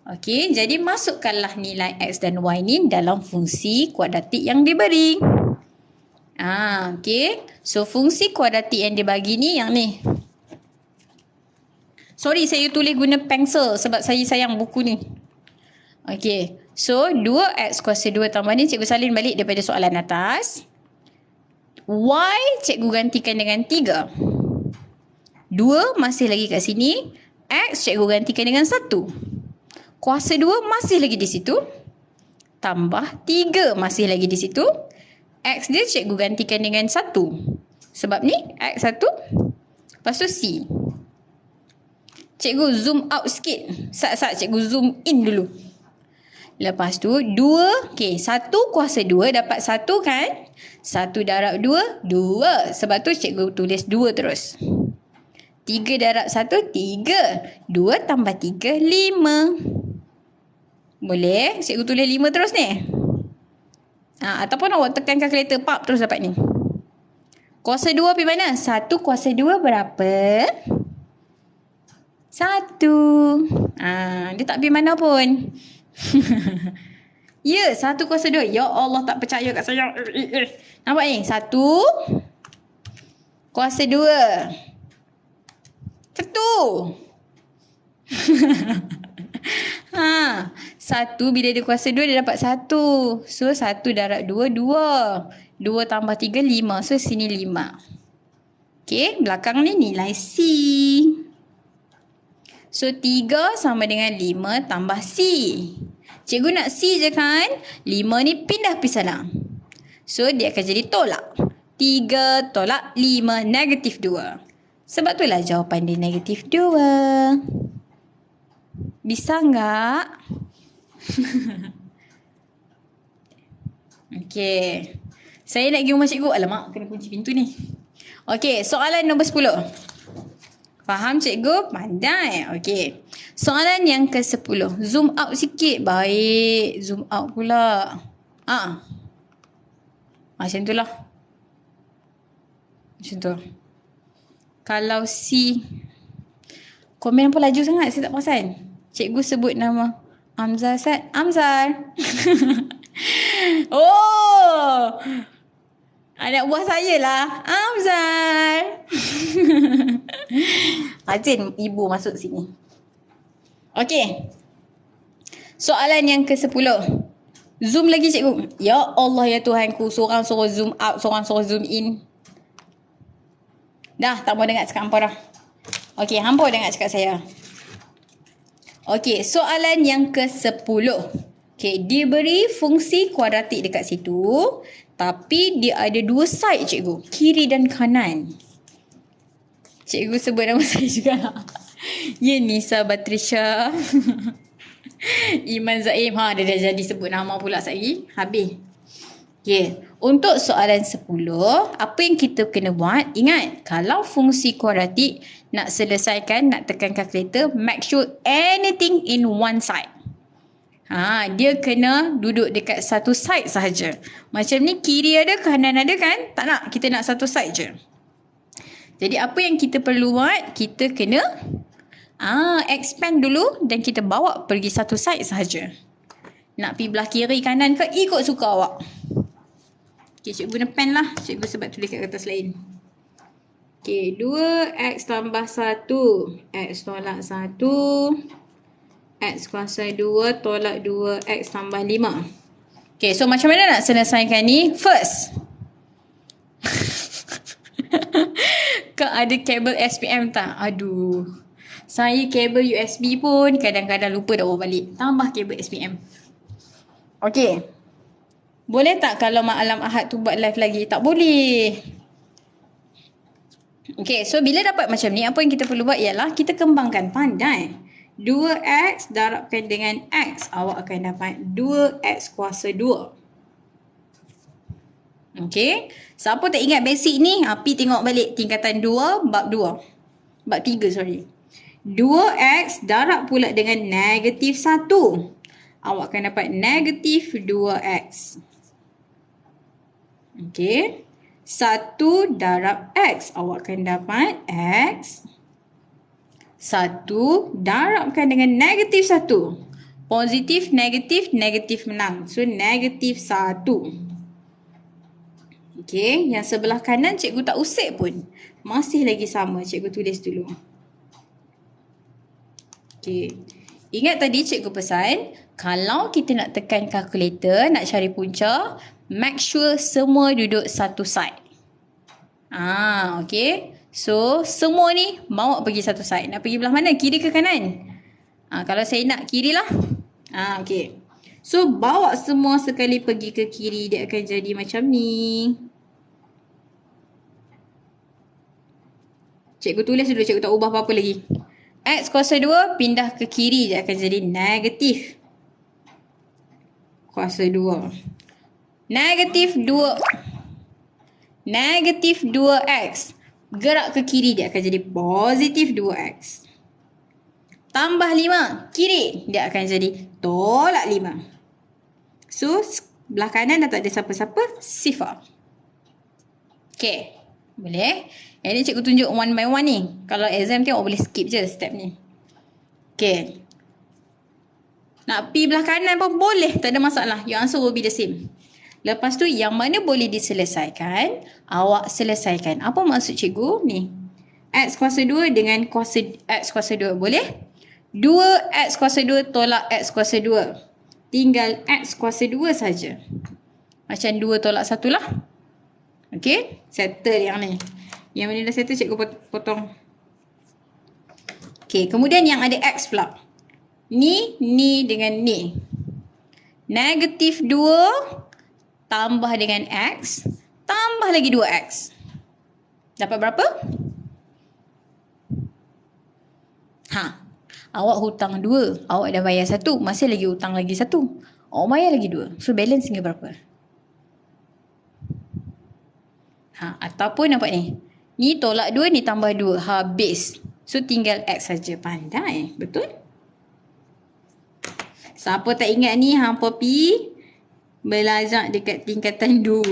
Okey, jadi masukkanlah nilai X dan Y ni dalam fungsi kuadratik yang diberi. Okey. So, fungsi kuadratik yang dibagi ni yang ni. Sorry, saya tulis guna pensel sebab saya sayang buku ni. Okey. So, 2x kuasa 2 tambah ni cikgu salin balik daripada soalan atas. Y cikgu gantikan dengan 3. 2 masih lagi kat sini. X cikgu gantikan dengan 1. Kuasa 2 masih lagi di situ. Tambah 3 masih lagi di situ. X dia cikgu gantikan dengan 1. Sebab ni X 1. Lepas tu C. Cikgu zoom out sikit. Sat cikgu zoom in dulu. Lepas tu 2. Okay, 1 kuasa 2 dapat 1 kan? 1 darab 2, 2. Sebab tu cikgu tulis 2 terus. 3 darab 1, 3. 2 tambah 3, 5. Boleh? Cikgu tulis 5 terus ni. Ataupun awak tekan kalkulator, pap terus dapat ni. Kuasa 2 pergi mana? 1 kuasa 2 berapa? 1. Dia tak pergi mana pun. Ya, 1 kuasa 2. Ya Allah, tak percaya kat saya. Nampak ni? 1 kuasa 2. 1. 1 bila dia kuasa 2 dia dapat 1. So 1 darab 2, 2. 2 tambah 3, 5. So sini 5. Okey, belakang ni nilai C. So 3 sama dengan 5 tambah C. Cikgu nak C je kan? 5 ni pindah pergi sana. So dia akan jadi tolak. 3 tolak 5, negatif 2. Sebab itulah jawapan dia negatif 2. Bisa enggak? Okey. Saya nak pergi rumah cikgu. Alamak, kena kunci pintu ni. Okey, soalan nombor 10. Faham cikgu? Pandai. Okey. Soalan yang ke-10. Zoom out sikit. Baik. Zoom out pula. Macam tu lah. Macam tu. Kalau C. Komen apa laju sangat? Saya tak perasan. Cikgu sebut nama. Amzar set. Amzar. Oh. Anak buah saya lah. Amzar. Rajin ibu masuk sini. Okey. Soalan yang ke-10. Zoom lagi cikgu. Ya Allah ya Tuhanku. Seorang suruh zoom out, seorang suruh zoom in. Dah, tak mau dengar cakap hampa dah. Okey, hampa dengar cakap saya. Okey, soalan yang ke-10. Okey, diberi fungsi kuadratik dekat situ. Tapi dia ada dua side cikgu. Kiri dan kanan. Cikgu sebut nama saya juga. Ya, Nisa Batrisha. Iman Zaim. Dia dah jadi sebut nama pula lagi. Habis. Okay. Untuk soalan 10, apa yang kita kena buat? Ingat, kalau fungsi kuadratik nak selesaikan, nak tekan kalkulator, make sure anything in one side. Dia kena duduk dekat satu side sahaja. Macam ni kiri ada, kanan ada kan? Tak nak, kita nak satu side je. Jadi apa yang kita perlu buat? Kita kena expand dulu dan kita bawa pergi satu side sahaja. Nak pergi belah kiri kanan ke, ikut suka awak. Okay, cikgu guna pen lah. Cikgu sebab tulis kat kertas lain. Okay, 2x tambah 1. X tolak 1. X kuasa 2 tolak 2x tambah 5. Okay, so macam mana nak selesaikan ni? First. Kak ada kabel SPM tak? Aduh. Saya kabel USB pun kadang-kadang lupa dah bawa balik. Tambah kabel SPM. Okay. Boleh tak kalau malam Ahad tu buat live lagi? Tak boleh. Okay, so bila dapat macam ni, apa yang kita perlu buat ialah kita kembangkan. Pandai. 2x darabkan dengan x. Awak akan dapat 2x kuasa 2. Okay. Siapa tak ingat basic ni? Pergi tengok balik tingkatan 2, bab 2. Bab 3, sorry. 2x darab pula dengan negatif 1. Awak akan dapat negatif 2x. Okey. 1 darab x. Awak akan dapat x. 1 darabkan dengan negatif 1. Positif, negatif, negatif menang. So, negatif 1. Okey. Yang sebelah kanan cikgu tak usik pun. Masih lagi sama. Cikgu tulis dulu. Okey. Ingat tadi cikgu pesan, kalau kita nak tekan kalkulator, nak cari punca, make sure semua duduk satu side. Okay. So, semua ni bawa pergi satu side. Nak pergi belah mana? Kiri ke kanan? Kalau saya nak kiri lah. Okay. So, bawa semua sekali pergi ke kiri. Dia akan jadi macam ni. Cikgu tulis dulu. Cikgu tak ubah apa-apa lagi. X kuasa 2 pindah ke kiri. Dia akan jadi negatif kuasa 2. Negatif 2. Negatif 2x. Gerak ke kiri, dia akan jadi positif 2x. Tambah 5. Kiri, dia akan jadi tolak 5. So, belah kanan dah tak ada siapa-siapa. Sifar. Okay. Boleh? Yang ni cikgu tunjuk one by one ni. Kalau exam tengok boleh skip je step ni. Okay. Nak pergi belah kanan pun boleh. Tak ada masalah. Your answer will be the same. Lepas tu yang mana boleh diselesaikan, awak selesaikan. Apa maksud cikgu ni? X kuasa 2 dengan kuasa X kuasa 2. Boleh? 2x kuasa 2 tolak x kuasa 2. Tinggal x kuasa 2 saja. Macam 2 tolak 1 lah. Okay? Settle yang ni. Yang mana dah settle cikgu potong. Okay. Kemudian yang ada x pula. Ni dengan ni. Negatif 2 tambah dengan x, tambah lagi 2x. Dapat berapa? Awak hutang 2. Awak dah bayar 1. Masih lagi hutang lagi 1. Awak bayar lagi 2. So, balance tinggal berapa? Ataupun nampak ni. Ni tolak 2, ni tambah 2. Habis. So, tinggal x saja. Pandai. Betul? Siapa tak ingat ni, hampa pi belajar dekat tingkatan 2.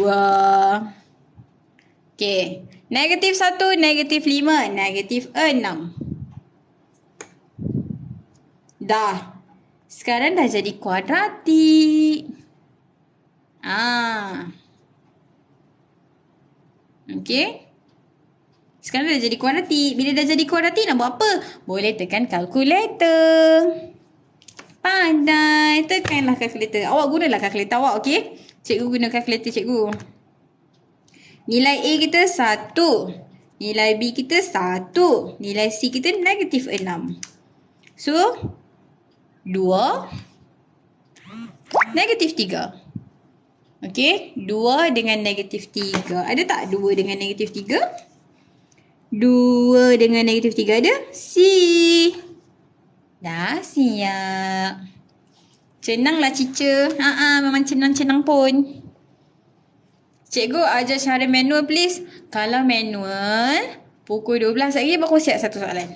Okay. Negatif 1, negatif 5, negatif 6. Dah. Sekarang dah jadi kuadratik. Okey. Sekarang dah jadi kuadratik. Bila dah jadi kuadratik nak buat apa? Boleh tekan kalkulator. Pandai. Tekanlah kalkulator. Awak gunalah kalkulator awak, okey? Cikgu guna kalkulator cikgu. Nilai A kita 1. Nilai B kita 1. Nilai C kita negatif 6. So, 2. Negatif 3. Okey. 2 dengan negatif 3. Ada tak 2 dengan negatif 3? 2 dengan negatif 3 ada? C. Dah siap. Senanglah cica. Memang senang-senang pun. Cikgu ajar cara manual please. Kalau manual, pukul 12 lagi baru siap satu soalan.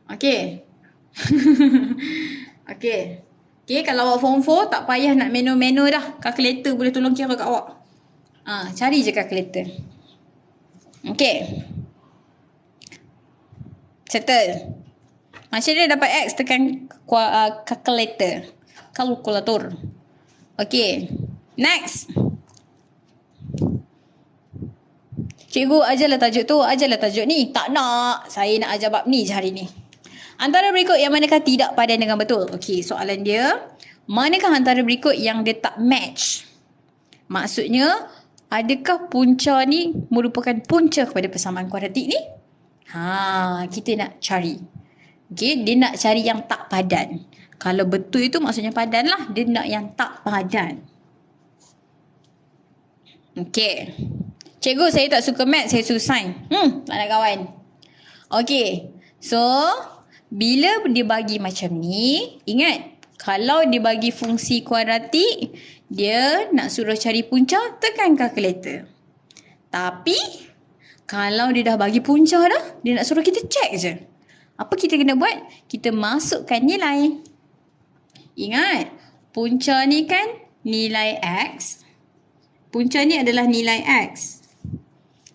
Okey. Okey. Okey, kalau awak form 4 tak payah nak manual-manual dah. Kalkulator boleh tolong kira kat awak. Cari je kalkulator. Okey. Settle. Macam mana dapat X tekan kalkulator. Kalkulator. Okey. Next. Cikgu ajarlah tajuk tu. Ajarlah tajuk ni. Tak nak. Saya nak ajar bab ni je hari ni. Antara berikut yang manakah tidak padan dengan betul? Okey, soalan dia. Manakah antara berikut yang dia tak match? Maksudnya, adakah punca ni merupakan punca kepada persamaan kuadratik ni? Kita nak cari. Okey, dia nak cari yang tak padan. Kalau betul itu maksudnya padan lah. Dia nak yang tak padan. Okey. Cikgu, saya tak suka math, saya suka sains. Tak nak kawan. Okey. So, bila dia bagi macam ni, ingat, kalau dia bagi fungsi kuadratik, dia nak suruh cari punca, tekan kalkulator. Tapi, kalau dia dah bagi punca dah, dia nak suruh kita check je. Apa kita kena buat? Kita masukkan nilai. Ingat, punca ni kan nilai X. Punca ni adalah nilai X.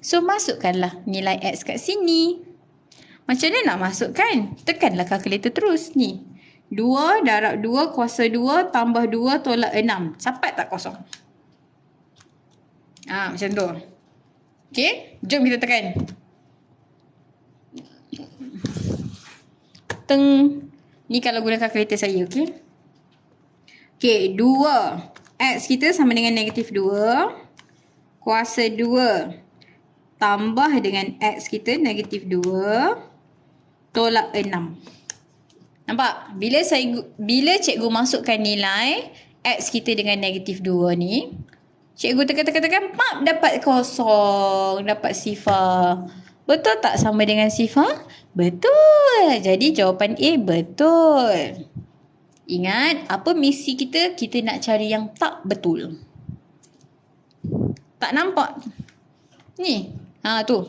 So, masukkanlah nilai X kat sini. Macam mana nak masukkan? Tekanlah kalkulator terus ni. 2 darab 2 kuasa 2 tambah 2 tolak 6. Capat tak kosong? Macam tu. Okey, jom kita tekan. Teng. Ni kalau guna kalkulator saya, okey? Okey, 2. X kita sama dengan negatif 2. Kuasa 2 tambah dengan X kita negatif 2. Tolak 6. Nampak? Bila cikgu masukkan nilai X kita dengan negatif 2 ni, cikgu tekan-tekan, pap, dapat kosong. Dapat sifar. Betul tak sama dengan sifar? Betul. Jadi jawapan A betul. Ingat, apa misi kita? Kita nak cari yang tak betul. Tak nampak? Ni. Tu.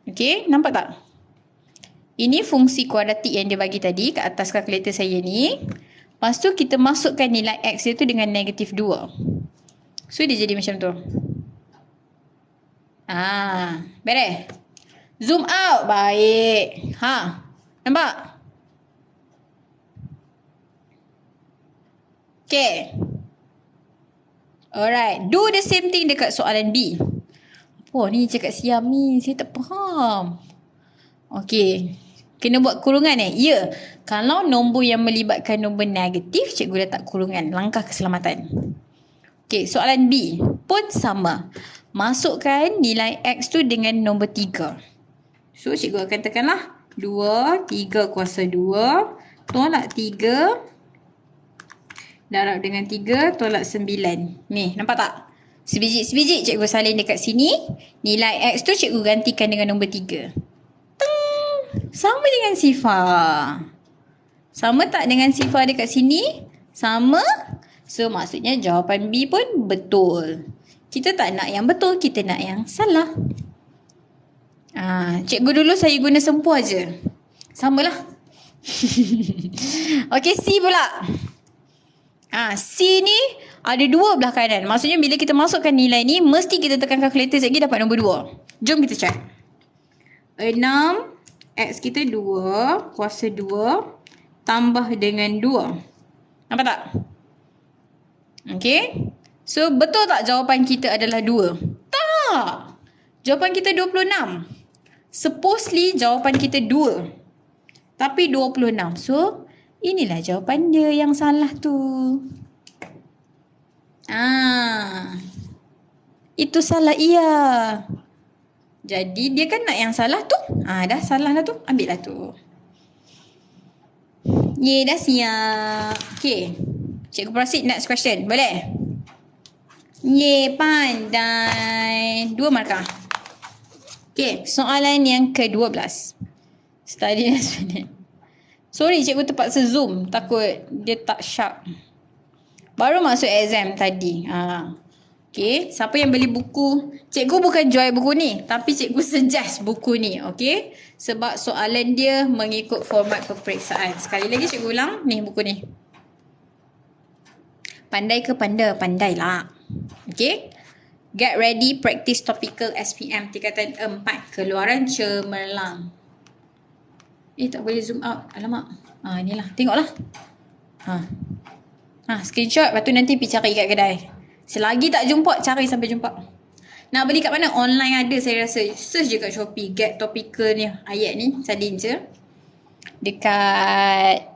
Okey, nampak tak? Ini fungsi kuadratik yang dia bagi tadi kat atas kalkulator saya ni. Lepas tu kita masukkan nilai X dia tu dengan negatif 2. So, dia jadi macam tu. Beres? Zoom out. Baik. Nampak? Okay. Alright. Do the same thing dekat soalan B. Apa ni cakap siam ni? Saya tak faham. Okay. Kena buat kurungan Ya. Kalau nombor yang melibatkan nombor negatif, cikgu letak kurungan. Langkah keselamatan. Okay. Soalan B pun sama. Masukkan nilai X tu dengan nombor 3. So, cikgu akan tekanlah. 2, 3 kuasa 2. Tolak 3. Darab dengan 3 tolak 9. Ni, nampak tak? Sebiji-sebiji cikgu salin dekat sini. Nilai X tu cikgu gantikan dengan nombor 3. Sama dengan sifar. Sama tak dengan sifar dekat sini? Sama. So, maksudnya jawapan B pun betul. Kita tak nak yang betul, kita nak yang salah. Cikgu dulu saya guna sempua je. Samalah. Okey, C pula. C ni ada 2 belah kanan. Maksudnya bila kita masukkan nilai ni, mesti kita tekan kalkulator sekejap dapat nombor 2. Jom kita check. 6 X kita 2 kuasa 2 tambah dengan 2. Nampak tak? Okay. So, betul tak jawapan kita adalah 2? Tak. Jawapan kita 26. Supposedly jawapan kita 2. Tapi 26. So, inilah jawapan dia yang salah tu. Itu salah ia. Jadi dia kan nak yang salah tu. Dah salah lah tu. Ambil lah tu. Dah siap. Okay. Cikgu proceed next question. Boleh? Pandai. 2 markah. Okay. Soalan yang ke-12. Study next minute. Sorry cikgu terpaksa zoom. Takut dia tak sharp. Baru masuk exam tadi. Okay, siapa yang beli buku? Cikgu bukan jual buku ni, tapi cikgu suggest buku ni, okay? Sebab soalan dia mengikut format peperiksaan. Sekali lagi cikgu ulang, ni buku ni. Pandai ke panda? Pandai lah. Okay? Get ready, practice topical SPM tingkatan 4, keluaran cemerlang. Tak boleh zoom out. Alamak. Inilah, tengoklah. Screenshot, lepas tu nanti pergi cari kat kedai. Selagi tak jumpa, cari sampai jumpa. Nak beli kat mana? Online ada saya rasa. Search je kat Shopee. Get topical ni. Ayat ni. Salin je. Dekat.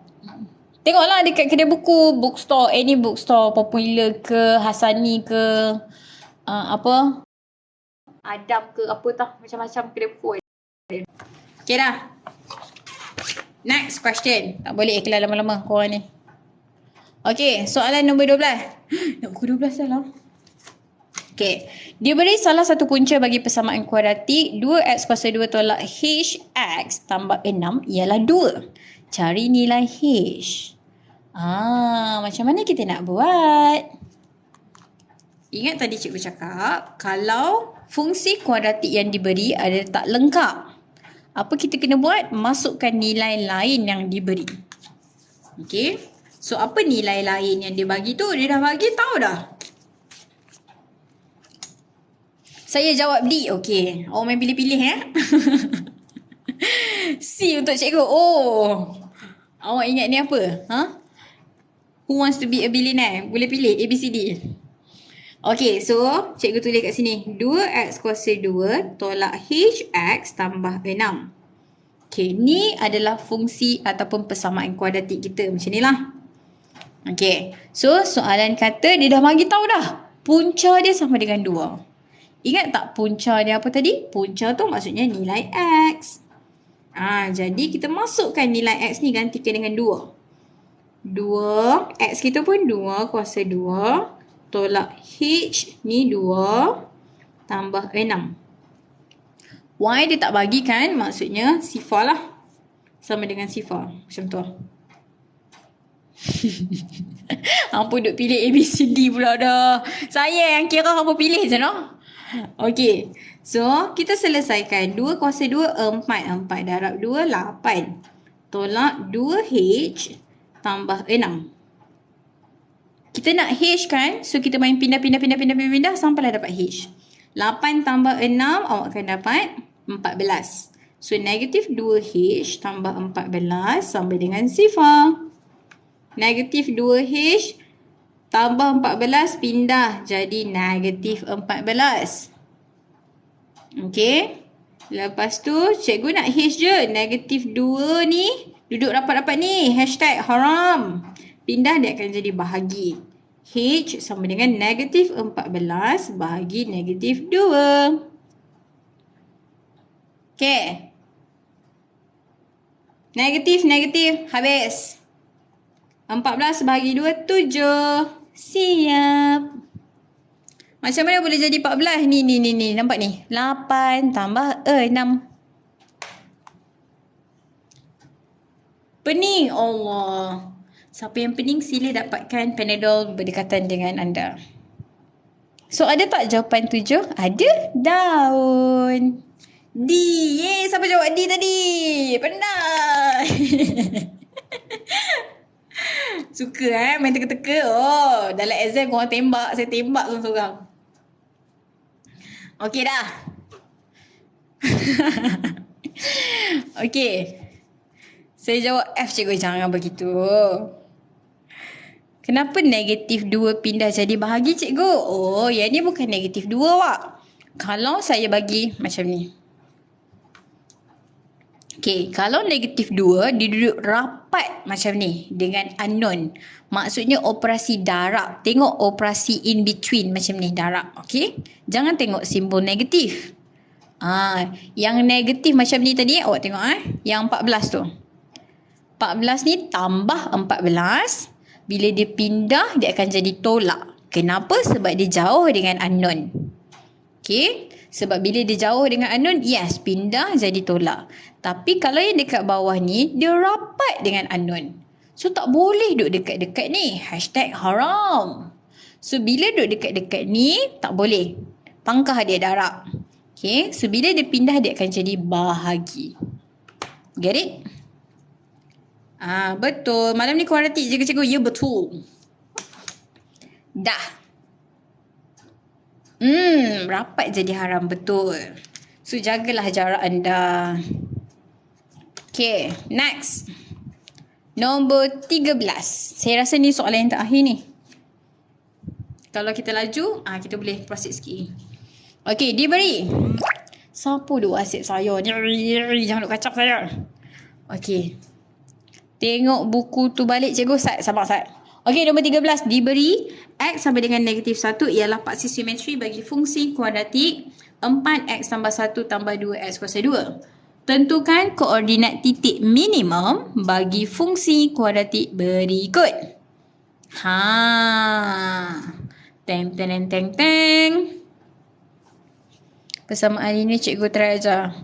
Tengoklah dekat kedai buku. Bookstore. Any bookstore. Popular ke. Hasani ke. Adam ke. Apa tau. Macam-macam kedai buku. Okay dah. Next question. Tak boleh iklan lama-lama korang ni. Okay, soalan nombor 12. Nak buku 12 dah lah. Okay. Diberi salah satu punca bagi persamaan kuadratik 2x kuasa 2 tolak hx tambah 6 ialah 2. Cari nilai h. Macam mana kita nak buat? Ingat tadi cikgu cakap, kalau fungsi kuadratik yang diberi ada tak lengkap, apa kita kena buat? Masukkan nilai lain yang diberi. Okay. So, apa nilai lain yang dia bagi tu? Dia dah bagi tahu dah. Saya jawab D. Okay. Main pilih-pilih C untuk cikgu. Awak ingat ni apa? Who wants to be a billionaire? Boleh pilih A, B, C, D. Okay. So, cikgu tulis kat sini. 2x kuasa 2 tolak hx tambah 6. Okay. Ni adalah fungsi ataupun persamaan kuadratik kita. Macam ni lah. Okay. So, soalan kata dia dah bagi tahu dah. Punca dia sama dengan 2. Ingat tak punca dia apa tadi? Punca tu maksudnya nilai X. Jadi kita masukkan nilai X ni gantikan dengan 2. 2. X kita pun 2 kuasa 2. Tolak H ni 2. Tambah 6. Y dia tak bagi kan? Maksudnya sifar lah. Sama dengan sifar. Macam tu. Hampa duk pilih A, B, C, D pula dah. Saya yang kira hampa pilih je no. Okay. So, kita selesaikan. 2 kuasa 2, 4. 4 darab 2, 8. Tolak 2H tambah 6. Kita nak H kan? So, kita main pindah sampailah dapat H. 8 tambah 6, awak akan dapat 14. So, negatif 2H tambah 14 sama dengan sifar. Negatif 2H tambah 14 pindah jadi negatif 14. Okey. Lepas tu cikgu nak H je. Negatif 2 ni duduk rapat-rapat ni. Hashtag haram. Pindah dia akan jadi bahagi. H sama dengan negatif 14 bahagi negatif 2. Okey. Negatif. Habis. 14 bahagi 2, 7. Siap. Macam mana boleh jadi 14? Ni. Nampak ni? 8 tambah 6. Pening. Allah. Siapa yang pening sila dapatkan Panadol berdekatan dengan anda. So, ada tak jawapan 7? Ada. Daun. D. Yeay, siapa jawab D tadi? Pandai. Suka main teka-teka. Dalam exam korang tembak, saya tembak seorang-seorang. Okey dah. Okey. Saya jawab F, cikgu. Jangan begitu. Kenapa negatif 2 pindah jadi bahagi, cikgu? Oh, yang ni bukan negatif 2, Wak. Kalau saya bagi macam ni. Okey, kalau negatif 2, dia duduk rapat macam ni dengan unknown. Maksudnya operasi darab. Tengok operasi in between macam ni, darab. Okey? Jangan tengok simbol negatif. Yang negatif macam ni tadi, awak tengok yang 14 tu. 14 ni tambah 14. Bila dia pindah, dia akan jadi tolak. Kenapa? Sebab dia jauh dengan unknown. Okey? Sebab bila dia jauh dengan unknown, yes, pindah jadi tolak. Tapi kalau yang dekat bawah ni, dia rapat dengan unknown. So, tak boleh duduk dekat-dekat ni. #haram. So, bila duduk dekat-dekat ni, tak boleh. Pangkah dia darab. Okay, so bila dia pindah, dia akan jadi bahagi. Get it? Betul. Malam ni kuadratik je ke, cikgu? Ya, betul. Dah. Rapat jadi haram, betul. So, jagalah jarak anda. Okay, next. Nombor 13. Saya rasa ni soalan yang terakhir ni. Kalau kita laju, kita boleh proceed sikit. Okay, diberi. Siapa duk WhatsApp saya ni? Jangan duk kacau saya. Okay. Tengok buku tu balik, cikgu. Sabar. Okay, nombor 13. Diberi X sama dengan negatif 1 ialah paksi simetri bagi fungsi kuadratik 4X tambah 1 tambah 2X kuasa 2. Tentukan koordinat titik minimum bagi fungsi kuadratik berikut. Teng. Persamaan ini cikgu try ajar.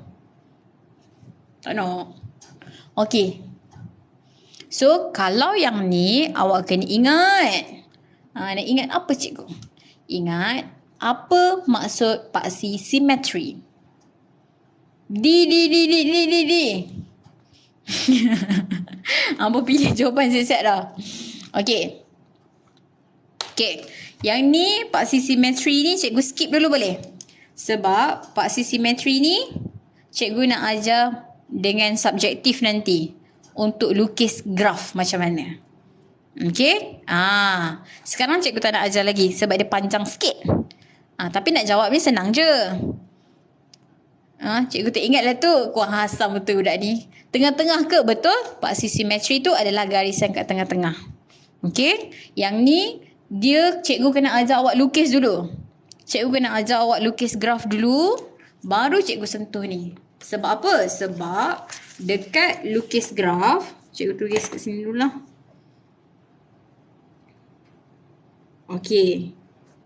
Tak nak. Okay. So, kalau yang ni awak kena ingat. Nak ingat apa, cikgu? Ingat apa maksud paksi simetri? D. Apa pilih jawapan siap-siap dah. Okay. Yang ni paksi simetri ni cikgu skip dulu boleh? Sebab paksi simetri ni cikgu nak ajar dengan subjektif nanti untuk lukis graf macam mana. Okay? Sekarang cikgu tak nak ajar lagi sebab dia panjang sikit. Tapi nak jawab ni senang je. Cikgu tak ingat lah tu. Kuah asam betul budak ni. Tengah-tengah ke? Betul? Paksi simetri tu adalah garisan kat tengah-tengah. Okay? Yang ni dia cikgu kena ajar awak lukis dulu. Cikgu kena ajar awak lukis graf dulu. Baru cikgu sentuh ni. Sebab apa? Sebab dekat lukis graf, cikgu tulis kat sini dulu lah. Okey.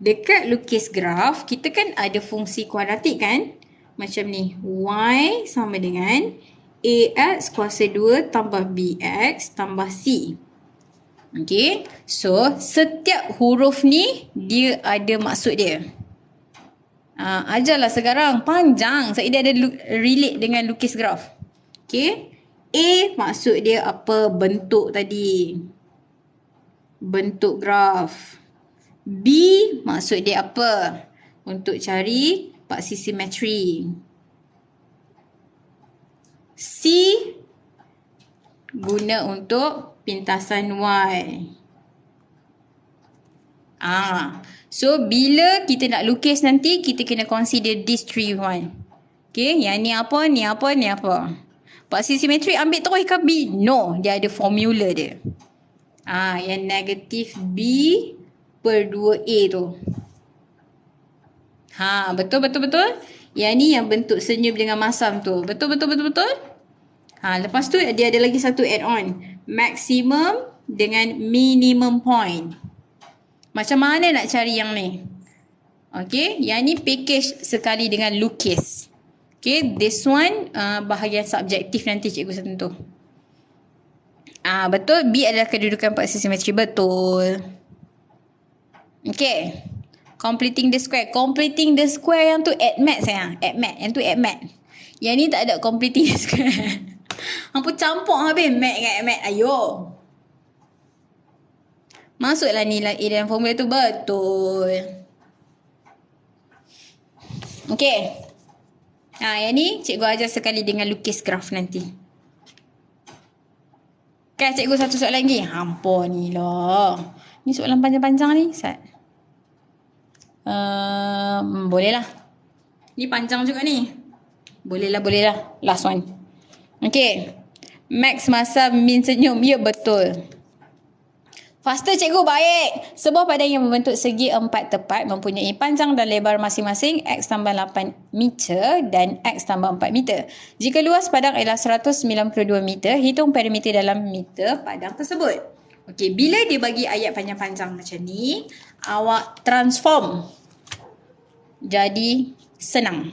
Dekat lukis graf, kita kan ada fungsi kuadratik kan? Macam ni. Y sama dengan AX kuasa 2 tambah BX tambah C. Okey. So, setiap huruf ni, dia ada maksud dia. Ajarlah sekarang. Panjang. Sebab dia ada relate dengan lukis graf. Okay. A maksud dia apa? Bentuk tadi. Bentuk graf. B maksud dia apa? Untuk cari paksi simetri. C guna untuk pintasan Y. So, bila kita nak lukis nanti, kita kena consider these three one. Okay, yang ni apa, ni apa, ni apa. Paksi simetri ambil terus ke B? No, dia ada formula dia. Yang negatif B per 2A tu. Betul. Yang ni yang bentuk senyum dengan masam tu. Betul. Lepas tu dia ada lagi satu add-on. Maximum dengan minimum point. Macam mana nak cari yang ni? Okay, yang ni package sekali dengan lukis. Okay, this one bahagian subjektif nanti cikgu sentuh. Betul, B adalah kedudukan paksi simetri. Betul. Okay, completing the square. Completing the square yang tu add math sayang. Add math, yang tu add math. Yang ni tak ada completing the square. Hampa campur habis math dengan add math. Ayo. Masuklah nilai A dalam formula tu. Betul. Okay. Yang ni cikgu ajar sekali dengan lukis graf nanti. Kan cikgu satu soalan lagi. Hampa ni lah. Ni soalan panjang-panjang ni. Boleh lah. Ni panjang juga ni. Boleh lah. Last one. Okay. Max masa min senyum. Ya, betul. Faster cikgu, baik. Sebuah padang yang membentuk segi 4 tepat mempunyai panjang dan lebar masing-masing X tambah 8 meter dan X tambah 4 meter. Jika luas padang ialah 192 meter, hitung perimeter dalam meter padang tersebut. Okey, bila dia bagi ayat panjang-panjang macam ni, awak transform jadi senang.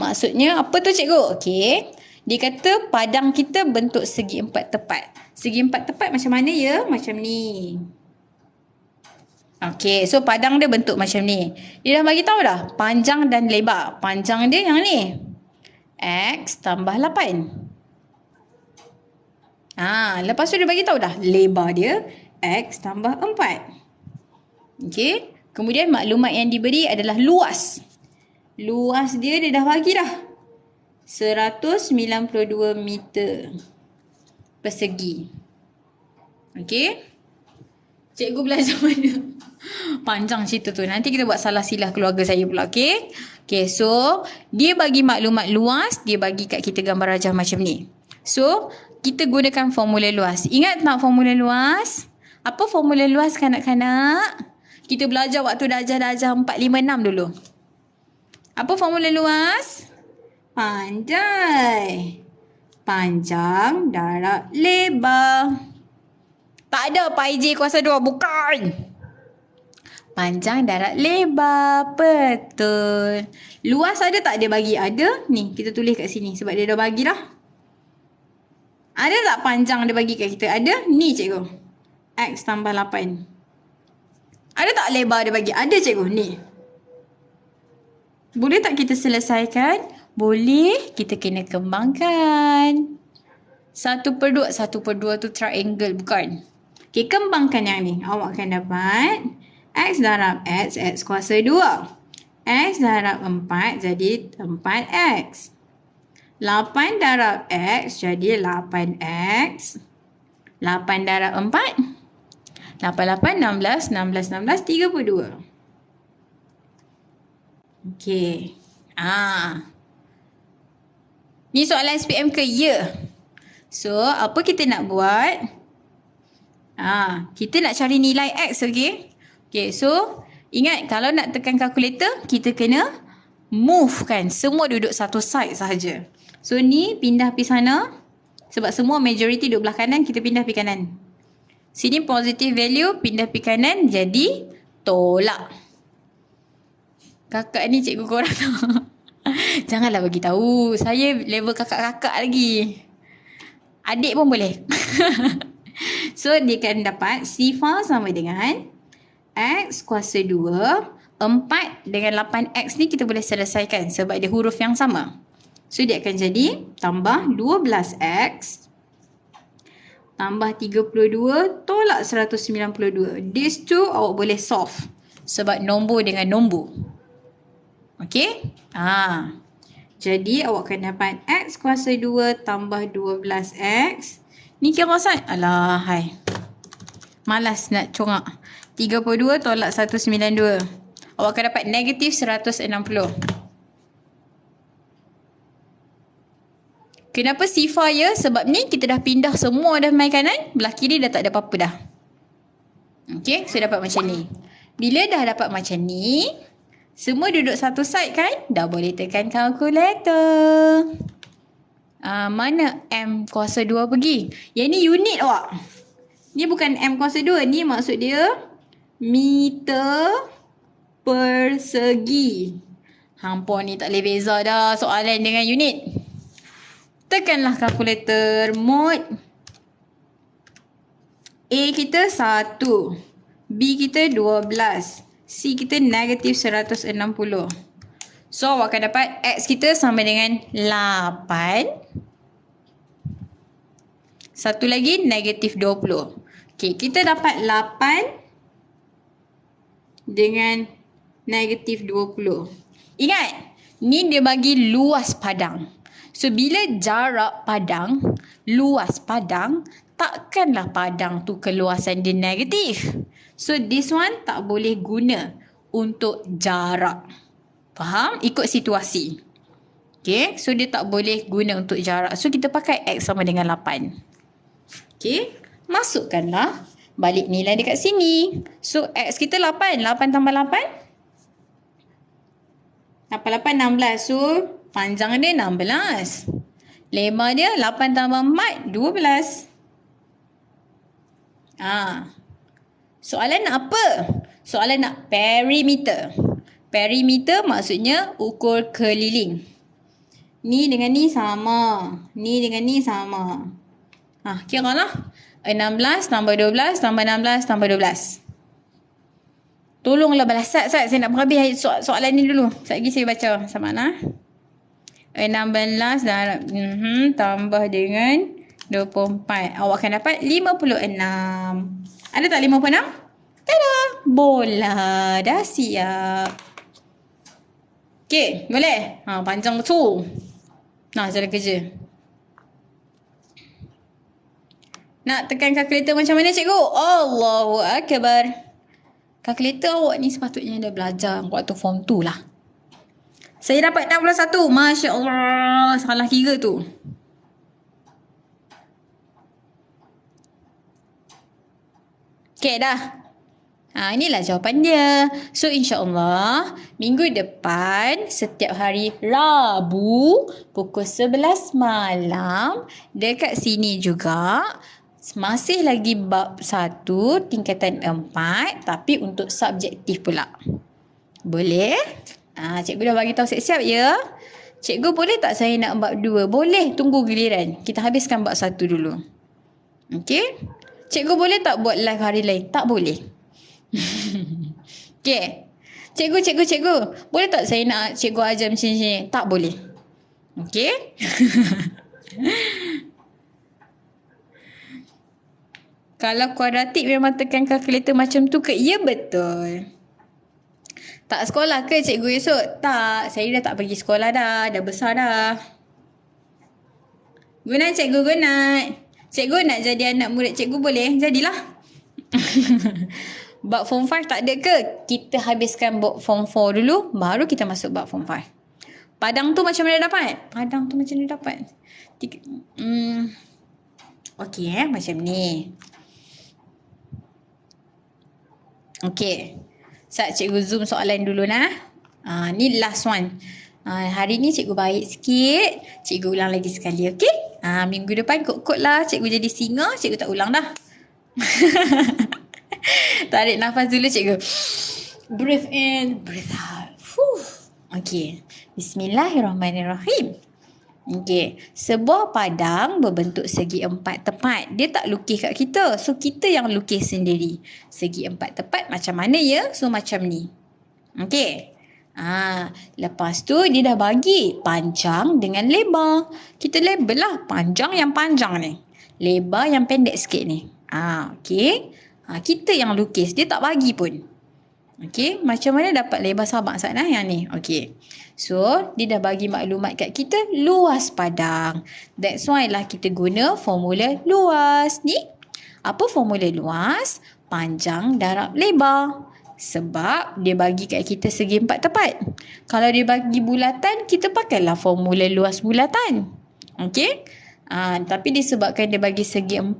Maksudnya apa tu cikgu? Okey, dia kata padang kita bentuk segi 4 tepat. Segi 4 tepat macam mana ya? Macam ni. Okey, so padang dia bentuk macam ni. Dia dah bagi tahu dah panjang dan lebar. Panjang dia yang ni. X tambah 8. Lepas tu dia bagi tahu dah lebar dia X tambah 4. Okey, kemudian maklumat yang diberi adalah luas. Luas dia dah bagi dah. 192 meter persegi. Okey. Cikgu belajar mana? Panjang cerita tu. Nanti kita buat salah silah keluarga saya pula. Okey. Okey, so dia bagi maklumat luas, dia bagi kat kita gambar rajah macam ni. So, kita gunakan formula luas. Ingat tak formula luas? Apa formula luas kanak-kanak? Kita belajar waktu darjah 4, 5, 6 dulu. Apa formula luas? Pandai. Panjang darab lebar. Tak ada pi j kuasa 2. Bukan. Panjang darab lebar. Betul. Luas ada tak dia bagi? Ada. Ni kita tulis kat sini. Sebab dia dah bagi dah. Ada tak panjang dia bagi kat kita? Ada. Ni cikgu. X tambah 8. Ada tak lebar dia bagi? Ada cikgu. Ni. Boleh tak kita selesaikan? Boleh, kita kena kembangkan. 1/2. 1/2 tu triangle, bukan? Okay, kembangkan yang ni. Awak akan dapat X darab X, X kuasa 2. X darab 4 jadi 4X. 8 darab X jadi 8X. 8 darab 4. 8, 8, 16, 16, 16, 32. Okay. Ni soalan SPM ke? Ya. So, apa kita nak buat? Kita nak cari nilai X, okay? Okay, so ingat kalau nak tekan kalkulator, kita kena move kan. Semua duduk satu side sahaja. So, ni pindah pergi sana. Sebab semua majority duduk belah kanan, kita pindah pergi kanan. Sini positive value, pindah pergi kanan, jadi tolak. Kakak ni cikgu korang tahu. Janganlah bagi tahu. Saya level kakak-kakak lagi. Adik pun boleh. So, dia akan dapat sifar sama dengan X kuasa 2. 4 dengan 8X ni kita boleh selesaikan sebab dia huruf yang sama. So, dia akan jadi tambah 12X tambah 32 tolak 192. These two awak boleh solve sebab nombor dengan nombor. Okey? Jadi awak akan dapat X kuasa 2 tambah 12X. Ni kira asal? Alah, hai. Malas nak congak. 32 tolak 192. Awak akan dapat negatif 160. Kenapa sifar ya? Sebab ni kita dah pindah semua dah main kanan. Belah kiri dah tak ada apa-apa dah. Okey, so dapat macam ni. Bila dah dapat macam ni, semua duduk satu side kan? Dah boleh tekan kalkulator. Mana M kuasa 2 pergi? Yang ni unit awak. Ni bukan M kuasa 2. Ni maksud dia meter persegi. Hampa ni tak boleh beza dah soalan dengan unit. Tekanlah kalkulator. Mode A kita 1. B kita 12. C kita negatif 160. So, awak akan dapat X kita sama dengan 8. Satu lagi negatif 20. Okay, kita dapat 8 dengan negatif 20. Ingat, Ni dia bagi luas padang. So, bila jarak padang, luas padang, takkanlah padang tu keluasan dia negatif. So, this one tak boleh guna untuk jarak. Faham? Ikut situasi. Okay, so dia tak boleh guna untuk jarak. So, kita pakai X sama dengan 8. Okay, masukkanlah balik nilai dekat sini. So, X kita 8. 8 tambah 8? 8, 16. So, panjang dia 16. Lebar dia 8 tambah 4, 12. Soalan nak apa? Soalan nak perimeter. Perimeter maksudnya ukur keliling. Ni dengan ni sama. Ni dengan ni sama. Kira lah. 16 tambah 12 tambah 16 tambah 12. Tolonglah balas. Saya nak berhabis soalan ni dulu. Sekejap lagi saya baca. Sama mana? 16 dan tambah dengan 24. Awak akan dapat 56. Ada tak 56? Tada! Bola dah siap. Okey, boleh? Panjang betul. Cara kerja. Nak tekan kalkulator macam mana cikgu? Allahu Akbar. Kalkulator awak ni sepatutnya dah belajar waktu form 2 lah. Saya dapat 61. Masya Allah. Salah kira tu. Okay dah. Inilah jawapan dia. So insyaAllah minggu depan setiap hari Rabu pukul 11 malam dekat sini juga masih lagi bab 1 tingkatan 4 tapi untuk subjektif pula. Boleh? Cikgu dah bagi tahu siap-siap ya. Cikgu boleh tak saya nak bab 2? Boleh, tunggu giliran. Kita habiskan bab 1 dulu. Okey? Cikgu boleh tak buat live hari lain? Tak boleh. Okey. Cikgu, boleh tak saya nak cikgu ajar macam ni? Tak boleh. Okey? Kalau kuadratik memang tekan kalkulator macam tu ke? Ya, betul. Tak sekolah ke cikgu esok? Tak, saya dah tak pergi sekolah dah. Dah besar dah. Gunat cikgu, gunat. Cikgu nak jadi anak murid cikgu boleh? Jadilah. Bab form 5 tak ada ke? Kita habiskan bab form 4 dulu, baru kita masuk bab form 5. Padang tu macam mana dapat? Okey, macam ni. Okey. Cikgu zoom soalan dulu nah. Ni last one. Hari ni cikgu baik sikit. Cikgu ulang lagi sekali, okey? Minggu depan kot-kot lah cikgu jadi singa, cikgu tak ulang dah. Tarik nafas dulu cikgu. Breathe in, breathe out. Okey. Bismillahirrahmanirrahim. Okey. Sebuah padang berbentuk segi 4 tepat. Dia tak lukis kat kita. So, kita yang lukis sendiri. Segi 4 tepat macam mana ya? So, macam ni. Okey. Lepas tu, dia dah bagi panjang dengan lebar. Kita label lah panjang yang panjang ni. Lebar yang pendek sikit ni. Okey. Kita yang lukis. Dia tak bagi pun. Okey. Macam mana dapat lebar sabak Saat yang ni? Okey. So, dia dah bagi maklumat kat kita luas padang. That's why lah kita guna formula luas. Ni, apa formula luas? Panjang darab lebar. Sebab dia bagi kat kita segi 4 tepat. Kalau dia bagi bulatan, kita pakailah formula luas bulatan. Okey? Tapi disebabkan dia bagi segi 4,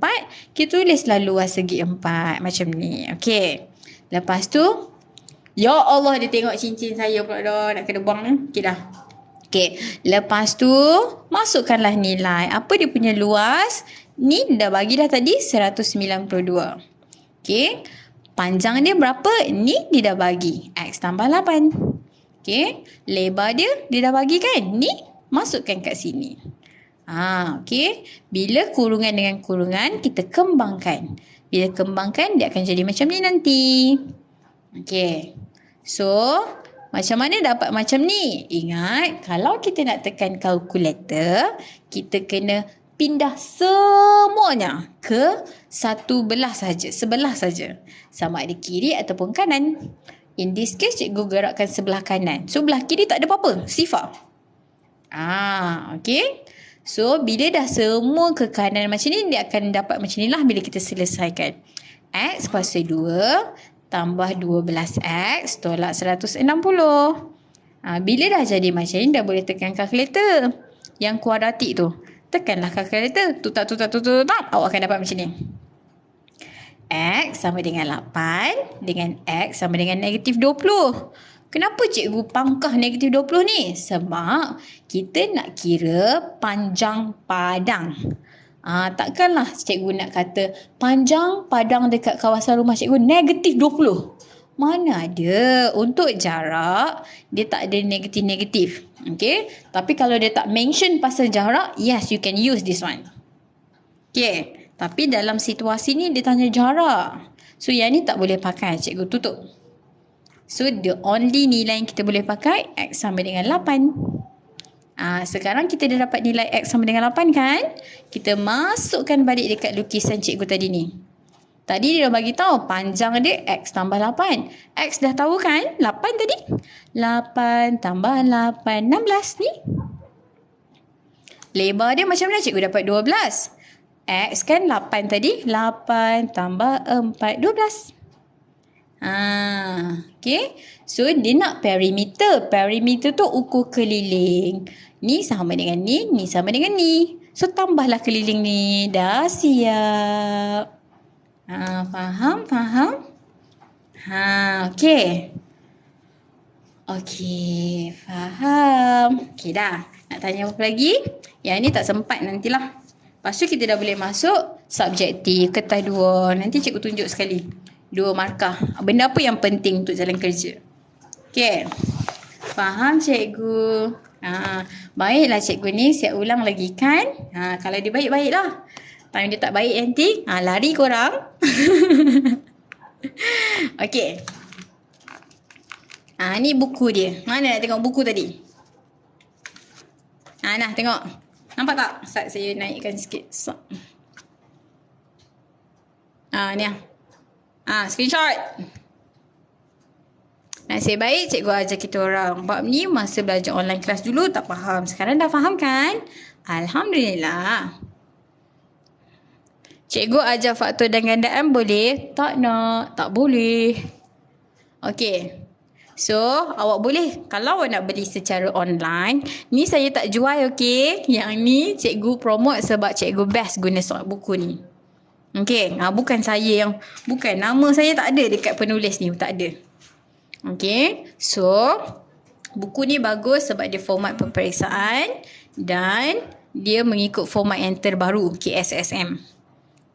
kita tulislah luas segi 4. Macam ni. Okey. Lepas tu, ya Allah, dia tengok cincin saya pula dah. Nak kena buang ni. Okey dah. Okey. Lepas tu, masukkanlah nilai. Apa dia punya luas? Ni dah bagi dah tadi 192. Okey. Panjang dia berapa? Ni dia dah bagi. X tambah 8. Okey. Lebar dia dah bagi kan? Ni masukkan kat sini. Okey. Bila kurungan dengan kurungan, kita kembangkan. Bila kembangkan, dia akan jadi macam ni nanti. Okey. So, macam mana dapat macam ni? Ingat, kalau kita nak tekan kalkulator, kita kena pindah semuanya ke sebelah saja. Sama ada kiri ataupun kanan. In this case, cikgu gerakkan sebelah kanan. So, belah kiri tak ada apa-apa. Sifar. Okay. So, bila dah semua ke kanan macam ni, dia akan dapat macam ni lah bila kita selesaikan. X kuasa 2 tambah 12X tolak 160. Bila dah jadi macam ni, dah boleh tekan kalkulator. Yang kuadratik tu. Tekanlah kalkulator. Tutak. Awak akan dapat macam ni. X sama dengan 8 dengan X sama dengan negatif 20. Kenapa cikgu pangkah negatif 20 ni? Sebab kita nak kira panjang padang. Takkanlah cikgu nak kata panjang padang dekat kawasan rumah cikgu negatif 20. Mana ada. Untuk jarak, dia tak ada negatif-negatif. Okay? Tapi kalau dia tak mention pasal jarak, yes, you can use this one. Okay. Tapi dalam situasi ni dia tanya jarak. So yang ni tak boleh pakai. Cikgu tutup. So the only nilai yang kita boleh pakai X sama dengan 8. Sekarang kita dah dapat nilai X sama dengan 8 kan? Kita masukkan balik dekat lukisan cikgu tadi ni. Tadi dia dah bagi tahu panjang dia X tambah 8. X dah tahu kan? 8 tadi. 8 tambah 8. 16 ni. Lebar dia macam mana cikgu dapat 12? X kan 8 tadi. 8 tambah 4. 12. Okay. So, dia nak perimeter. Perimeter tu ukur keliling. Ni sama dengan ni. Ni sama dengan ni. So, tambahlah keliling ni. Dah siap. Faham? Okay. Okay. Faham. Okay dah. Nak tanya apa lagi? Yang ni tak sempat nantilah. Lepas tu kita dah boleh masuk subjektif, kertas 2. Nanti cikgu tunjuk sekali. 2 markah. Benda apa yang penting untuk jalan kerja. Okay. Faham cikgu? Baiklah cikgu ni siap ulang lagi kan? Kalau dia baik, baiklah. Time dia tak baik nanti, lari korang. Okay. Ni buku dia. Mana nak tengok buku tadi? Nah tengok. Nampak tak? Saya naikkan sikit. Ni lah. Screenshot. Nasib baik cikgu ajar kita orang. Bab ni masa belajar online kelas dulu tak faham. Sekarang dah faham kan? Alhamdulillah. Cikgu ajar faktor dan gandaan boleh? Tak nak. Tak boleh. Okay. So, awak boleh. Kalau awak nak beli secara online, ni saya tak jual, okay? Yang ni cikgu promote sebab cikgu best guna buku ni. Okay. Bukan saya yang... Bukan. Nama saya tak ada dekat penulis ni. Tak ada. Okay. So, buku ni bagus sebab dia format peperiksaan dan dia mengikut format yang terbaru, KSSM.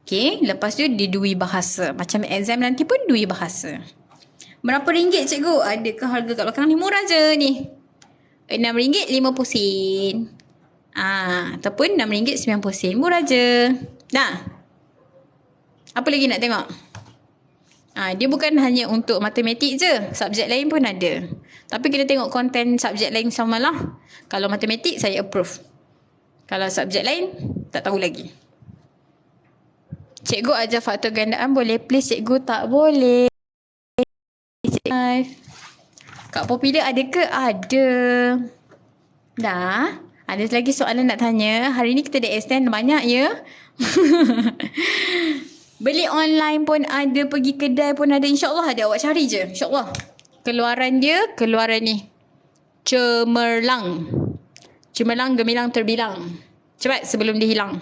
Okay. Lepas tu, dia 2 bahasa. Macam exam nanti pun 2 bahasa. Berapa ringgit cikgu? Adakah harga kat belakang ni? Murah je ni. RM6.50. Ataupun RM6.90. Murah je. Dah. Apa lagi nak tengok? Dia bukan hanya untuk matematik je. Subjek lain pun ada. Tapi kita tengok konten subjek lain sama lah. Kalau matematik saya approve. Kalau subjek lain tak tahu lagi. Cikgu ajar faktor gandaan boleh? Please cikgu tak boleh. Kak Popular ada ke? Ada. Dah. Ada lagi soalan nak tanya. Hari ni kita dah extend banyak ya. Beli online pun ada. Pergi kedai pun ada. InsyaAllah ada. Awak cari je. InsyaAllah. Keluaran dia. Keluaran ni. Cemerlang. Cemerlang gemilang terbilang. Cepat sebelum dia hilang.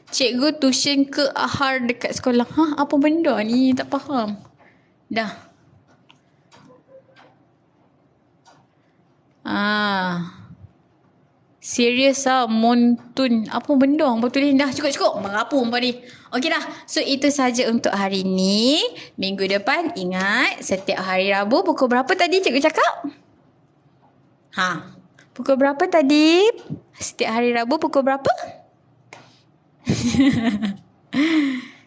Cikgu tuition ke ahar dekat sekolah. Apa benda ni? Tak faham. Dah. Serius lah. Montun. Apa benda? Apa tulis? Dah cukup. Merapu apa ni? Okey dah. So itu saja untuk hari ni. Minggu depan ingat setiap hari Rabu pukul berapa tadi cikgu cakap? Pukul berapa tadi? Setiap hari Rabu pukul berapa?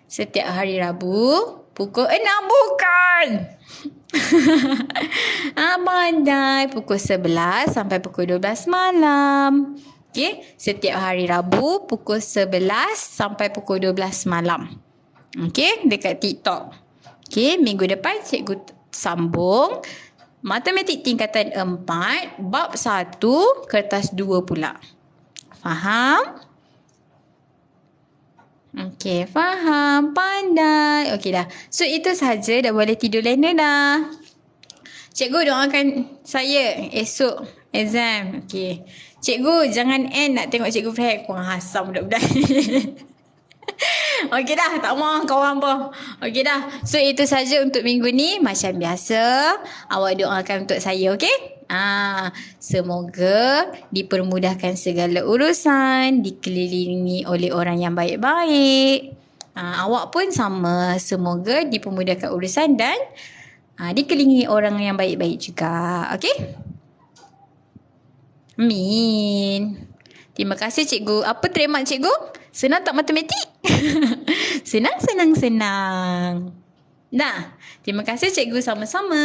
Setiap hari Rabu pukul 6 bukan. Pandai pukul 11 sampai pukul 12 malam. Okey, setiap hari Rabu pukul 11 sampai pukul 12 malam. Okey, dekat TikTok. Okey, minggu depan cikgu sambung Matematik tingkatan 4, bab 1, kertas 2 pula. Faham? Okey, faham. Pandai. Okey dah. So, itu sahaja. Dah boleh tidur lena dah. Cikgu doakan saya esok exam. Okey. Cikgu, jangan end nak tengok cikgu Fahad. Kurang hasam budak-budak ni. Okey dah, tak mau kawan apa. Okey dah. So itu saja untuk minggu ni. Macam biasa, awak doakan untuk saya, okey? Semoga dipermudahkan segala urusan, dikelilingi oleh orang yang baik-baik. Awak pun sama, semoga dipermudahkan urusan dan dikelilingi orang yang baik-baik juga, okey? Amin. Terima kasih cikgu. Apa trademark cikgu? Senang tak matematik? Senang. Dah. Terima kasih cikgu sama-sama.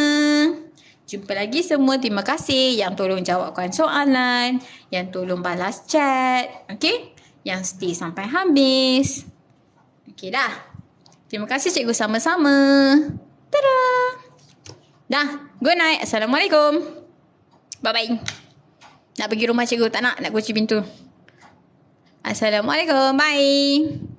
Jumpa lagi semua. Terima kasih yang tolong jawabkan soalan. Yang tolong balas chat. Okay? Yang stay sampai habis. Okay dah. Terima kasih cikgu sama-sama. Tada! Dah. Good night. Assalamualaikum. Bye-bye. Nak pergi rumah cikgu. Tak nak kunci pintu. Assalamualaikum. Bye.